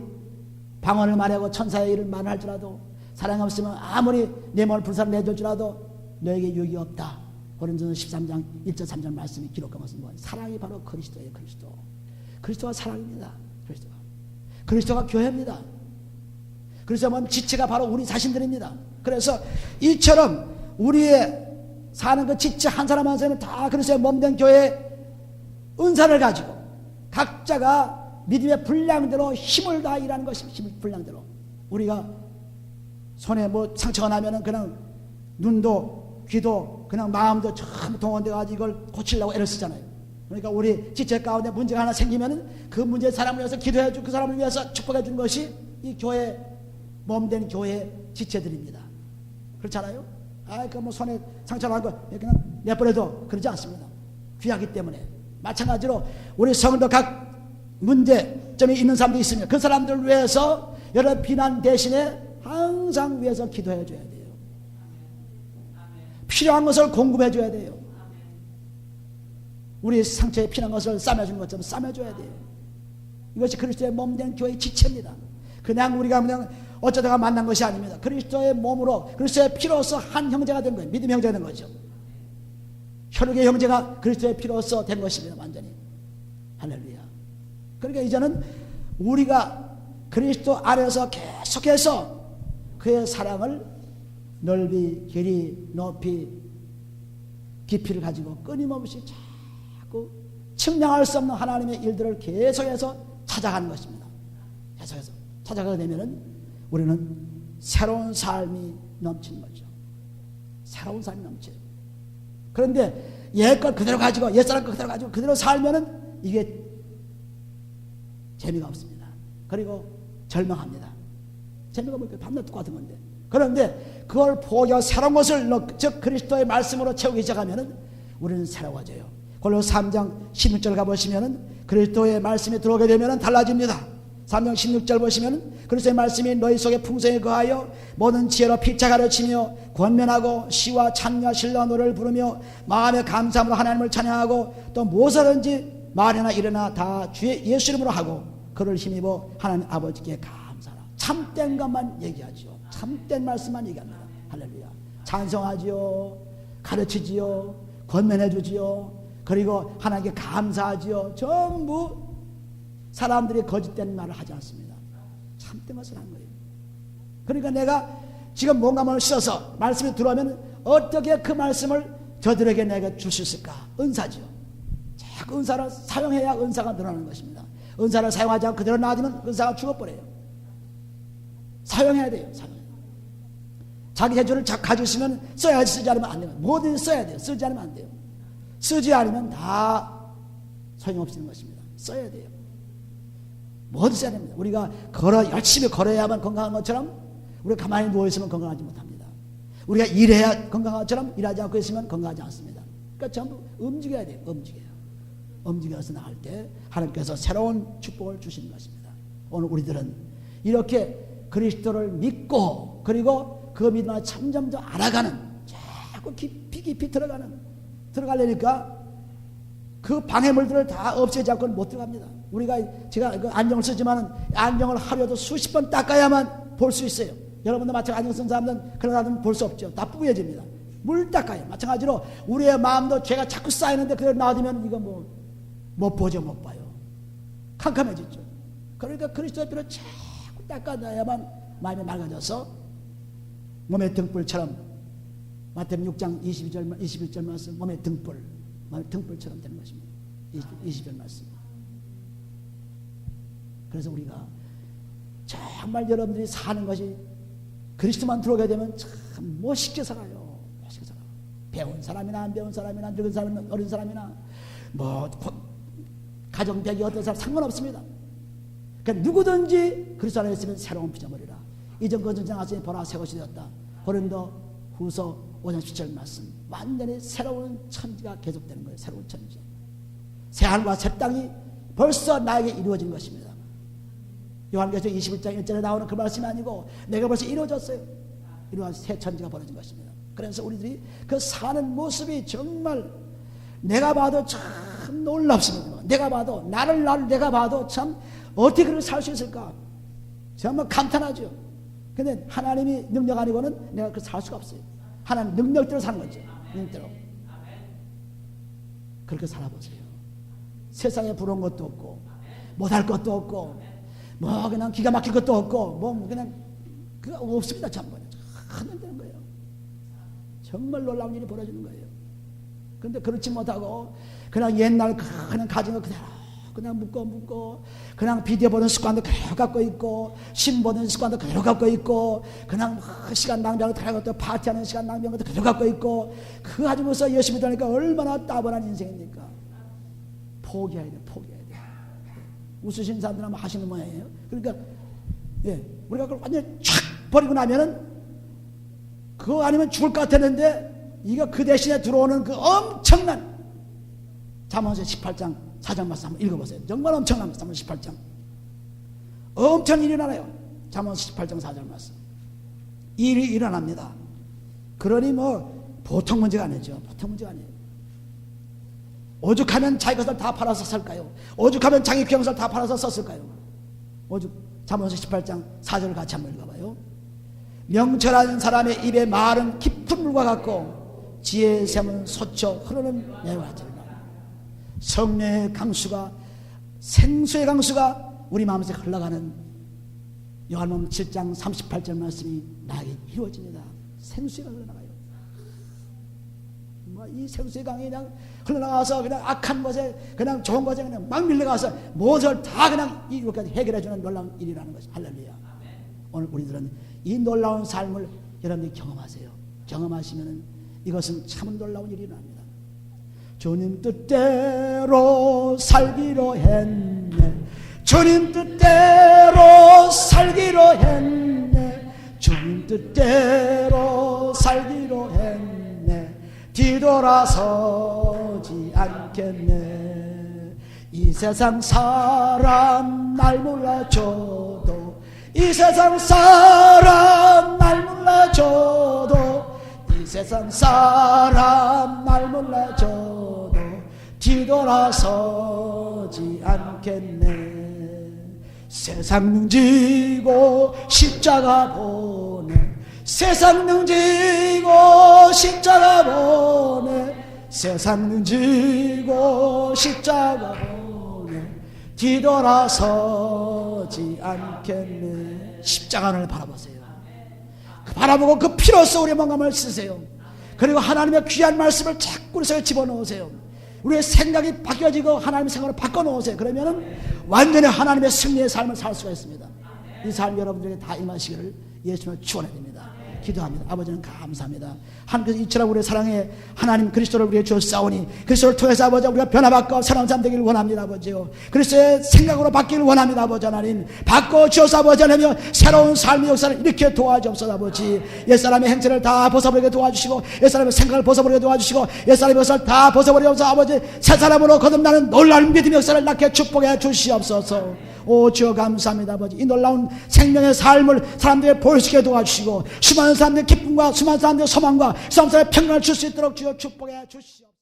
방언을 말하고 천사의 일을 말할지라도, 사랑이 없으면 아무리 내 몸을 불사를 내줄지라도 너에게 유익이 없다. 고린도전서 13장 1절 3절 말씀이 기록한 것은 뭐예요? 사랑이 바로 그리스도예요. 그리스도가 사랑입니다. 그리스도가 교회입니다. 그리스도는 지체가 바로 우리 자신들입니다. 그래서 이처럼 우리의 사는 그 지체 한 사람 한 사람은 다 그리스도의 몸된 교회의 은사를 가지고 각자가 믿음의 분량대로 힘을 다 일하는 것입니다. 힘의 분량대로. 우리가 손에 뭐 상처가 나면은 그냥 눈도 귀도 그냥 마음도 전부 동원돼가지고 이걸 고치려고 애를 쓰잖아요. 그러니까 우리 지체 가운데 문제가 하나 생기면은 그 문제 사람을 위해서 기도해주고 그 사람을 위해서 축복해 주는 것이 이 교회 몸된 교회 지체들입니다. 그렇잖아요? 그 뭐 손에 상처 난 거 그냥 내버려도 그러지 않습니다. 귀하기 때문에. 마찬가지로 우리 성도 각 문제점이 있는 사람도 있으면 그 사람들을 위해서 여러 비난 대신에 항상 위해서 기도해 줘야 돼요. 필요한 것을 공급해 줘야 돼요. 우리 상처에 필요한 것을 싸매주는 것처럼 싸매줘야 돼요. 이것이 그리스도의 몸된 교회의 지체입니다. 그냥 우리가 그냥 어쩌다가 만난 것이 아닙니다. 그리스도의 몸으로 그리스도의 피로서 한 형제가 된 거예요. 믿음의 형제가 된 거죠. 혈육의 형제가 그리스도의 피로서 된 것입니다. 완전히. 할렐루야. 그러니까 이제는 우리가 그리스도 안에서 계속해서 그의 사랑을 넓이, 길이, 높이, 깊이를 가지고 끊임없이 자꾸 측량할 수 없는 하나님의 일들을 계속해서 찾아가는 것입니다. 계속해서 찾아가게 되면은 우리는 새로운 삶이 넘치는 거죠. 새로운 삶이 넘쳐요. 그런데 옛것 그대로 가지고 옛사람 것 그대로 가지고 그대로 살면은 이게 재미가 없습니다. 그리고 절망합니다. 재미가 뭘까요? 밤낮 똑같은 건데. 그런데 그걸 포기하고 새로운 것을 즉 그리스도의 말씀으로 채우기 시작하면은 우리는 새로워져요. 골로새 3장 16절 가보시면은 그리스도의 말씀이 들어오게 되면은 달라집니다. 3장 16절 보시면은 그리스도의 말씀이 너희 속에 풍성히 거하여 모든 지혜로 피차 가르치며 권면하고 시와 찬미와 신뢰와 노래를 부르며 마음의 감사함으로 하나님을 찬양하고 또 무엇이든지 말이나 일이나 다 주의 예수 이름으로 하고 그를 힘입어 하나님 아버지께 감사하라. 참된 것만 얘기하죠. 참된 말씀만 얘기합니다. 할렐루야. 찬송하지요. 가르치지요. 권면해주지요. 그리고 하나님께 감사하지요. 전부 사람들이 거짓된 말을 하지 않습니다. 참된 것을 한 거예요. 그러니까 내가 지금 뭔가를 써서 말씀이 들어오면 어떻게 그 말씀을 저들에게 내가 줄 수 있을까? 은사지요. 자꾸 은사를 사용해야 은사가 늘어나는 것입니다. 은사를 사용하지 않고 그대로 놔두면 은사가 죽어버려요. 사용해야 돼요. 자기 재주를 가지고 있으면 써야지 쓰지 않으면 안 돼요. 뭐든지 써야 돼요. 쓰지 않으면 안 돼요. 쓰지 않으면 다 소용없는 것입니다. 써야 돼요. 뭐든지 써야 됩니다. 우리가 열심히 걸어야만 건강한 것처럼 우리가 가만히 누워있으면 건강하지 못합니다. 우리가 일해야 건강한 것처럼 일하지 않고 있으면 건강하지 않습니다. 그러니까 전부 움직여야 돼요. 움직여서 나갈 때 하나님께서 새로운 축복을 주시는 것입니다. 오늘 우리들은 이렇게 그리스도를 믿고 그리고 그 믿음을 점점 더 알아가는 자꾸 깊이 들어가려니까 그 방해물들을 다 없애지 않고는 못 들어갑니다. 제가 그 안경을 쓰지만 안경을 하루에도 수십 번 닦아야만 볼 수 있어요. 여러분도 마찬가지로 안경 쓴 사람들은 그런 사람들은 볼 수 없죠. 다 뿌얘집니다. 물 닦아요. 마찬가지로 우리의 마음도 죄가 자꾸 쌓이는데 그걸 놔두면 이거 못 보죠. 못 봐요. 캄캄해지죠. 그러니까 그리스도의 피로 자꾸 닦아놔야만 마음이 맑아져서 몸의 등불처럼 마태복음 6장 21절 말씀 몸의 등불처럼 되는 것입니다. 20절 말씀. 그래서 우리가 정말 여러분들이 사는 것이 그리스도만 들어오게 되면 참 멋있게 살아요. 멋있게 살아요. 배운 사람이나 안 배운 사람이나 늙은 사람이나 어린 사람이나 가정벽이 어떤 사람 상관없습니다. 그러니까 누구든지 그리스도 안에 있으면 새로운 피조물이라. 이전 것은 지나갔으니 보라 새 것이 되었다. 고린도 후서 5장 17절 말씀. 완전히 새로운 천지가 계속되는 거예요. 새로운 천지. 새 하늘과 새 땅이 벌써 나에게 이루어진 것입니다. 요한계시록 21장 1절에 나오는 그 말씀이 아니고 내가 벌써 이루어졌어요. 이러한 새 천지가 벌어진 것입니다. 그래서 우리들이 그 사는 모습이 정말 내가 봐도 참 놀랍습니다. 나를 내가 봐도 참 어떻게 그렇게 살 수 있을까? 정말 감탄하죠. 근데 하나님이 능력 아니고는 내가 그렇게 살 수가 없어요. 하나님 능력대로 사는 거죠. 능력대로. 그렇게 살아보세요. 세상에 부러운 것도 없고 못할 것도 없고 뭐 그냥 기가 막힐 것도 없고 뭐 그냥 그거 없습니다. 참고는 하면 되는 거예요. 정말 놀라운 일이 벌어지는 거예요. 그런데 그렇지 못하고 그냥 옛날 그냥 가진 거 그대로 그냥 묶고 그냥 비디오 보는 습관도 그대로 갖고 있고 신 보는 습관도 그대로 갖고 있고 그냥 시간 낭비하고 다른 것도 파티하는 시간 낭비하는 것도 그대로 갖고 있고 그거 가지고서 열심히 다니까 얼마나 따분한 인생입니까? 포기해야 돼. 포기해야 돼. 웃으신 사람들 아마 하시는 모양이에요. 그러니까 우리가 그걸 완전히 촥 버리고 나면은 그거 아니면 죽을 것 같았는데 이거 그 대신에 들어오는 그 엄청난 잠언서 18장 4절 말씀 한번 읽어보세요. 정말 엄청납니다. 잠언서 18장 엄청 일이 일어나요. 잠언서 18장 4절 말씀 일이 일어납니다. 그러니 뭐 보통 문제가 아니죠. 보통 문제가 아니에요. 오죽하면 자기 것을 다 팔아서 살까요? 오죽하면 자기 귀한 것을 다 팔아서 썼을까요? 오죽 잠언서 18장 4절을 같이 한번 읽어봐요. 명철한 사람의 입에 말은 깊은 물과 같고 지혜의 샘은 솟쳐 흐르는 매화처럼. 성령의 강수가 생수의 강수가 우리 마음속에 흘러가는 요한복음 7장 38절 말씀이 나에게 이루어집니다. 생수가 흘러나가요. 이 생수의 강이 그냥 흘러나가서 그냥 악한 것에 그냥 좋은 것에 그냥 막 밀려가서 무엇을 다 그냥 이것까지 해결해주는 놀라운 일이라는 것이 할렐루야. 오늘 우리들은 이 놀라운 삶을 여러분들이 경험하세요. 경험하시면 이것은 참 놀라운 일이랍니다. 주님 뜻대로 살기로 했네. 주님 뜻대로 살기로 했네. 주님 뜻대로 살기로 했네. 뒤돌아서지 않겠네. 이 세상 사람 날 몰라줘도 이 세상 사람 날 몰라줘도 이 세상 사람 날 몰라줘도 뒤돌아서지 않겠네. 세상 능지고 십자가 보네. 세상 능지고 십자가 보네. 세상 능지고 십자가 보네. 뒤돌아서지 않겠네. 십자가를 바라보세요. 바라보고 그 피로써 우리의 몸감을 쓰세요. 그리고 하나님의 귀한 말씀을 자꾸 우리 속에 집어넣으세요. 우리의 생각이 바뀌어지고 하나님의 생각으로 바꿔놓으세요. 그러면 완전히 하나님의 승리의 삶을 살 수가 있습니다. 이 삶 여러분들에게 다 임하시기를 예수님을 축원해드립니다. 기도합니다. 아버지는 감사합니다. 하나님께서 이처럼 우리의 사랑에 하나님 그리스도를 우리에게 주었사오니 그리스도를 통해서 아버지 우리가 변화받고 새로운 사람 되기를 원합니다. 아버지요. 그리스도의 생각으로 바뀌기를 원합니다. 아버지 하나님 바꿔주셔서 아버지 하나님 새로운 삶의 역사를 일으켜 도와주옵소서. 아버지 옛사람의 행태를 다 벗어버리게 도와주시고 옛사람의 생각을 벗어버리게 도와주시고 옛사람의 것을 다 벗어버리면서 아버지 새사람으로 거듭나는 놀라운 믿음의 역사를 낳게 축복해 주시옵소서. 오 주여 감사합니다. 아버지 이 놀라운 생명의 삶을 사람들에게 보여주게 도와주시고 수많은 사람들의 기쁨과 수많은 사람들의 소망과 수많은 사람들의 평강을 줄 수 있도록 주여 축복해 주시옵소서.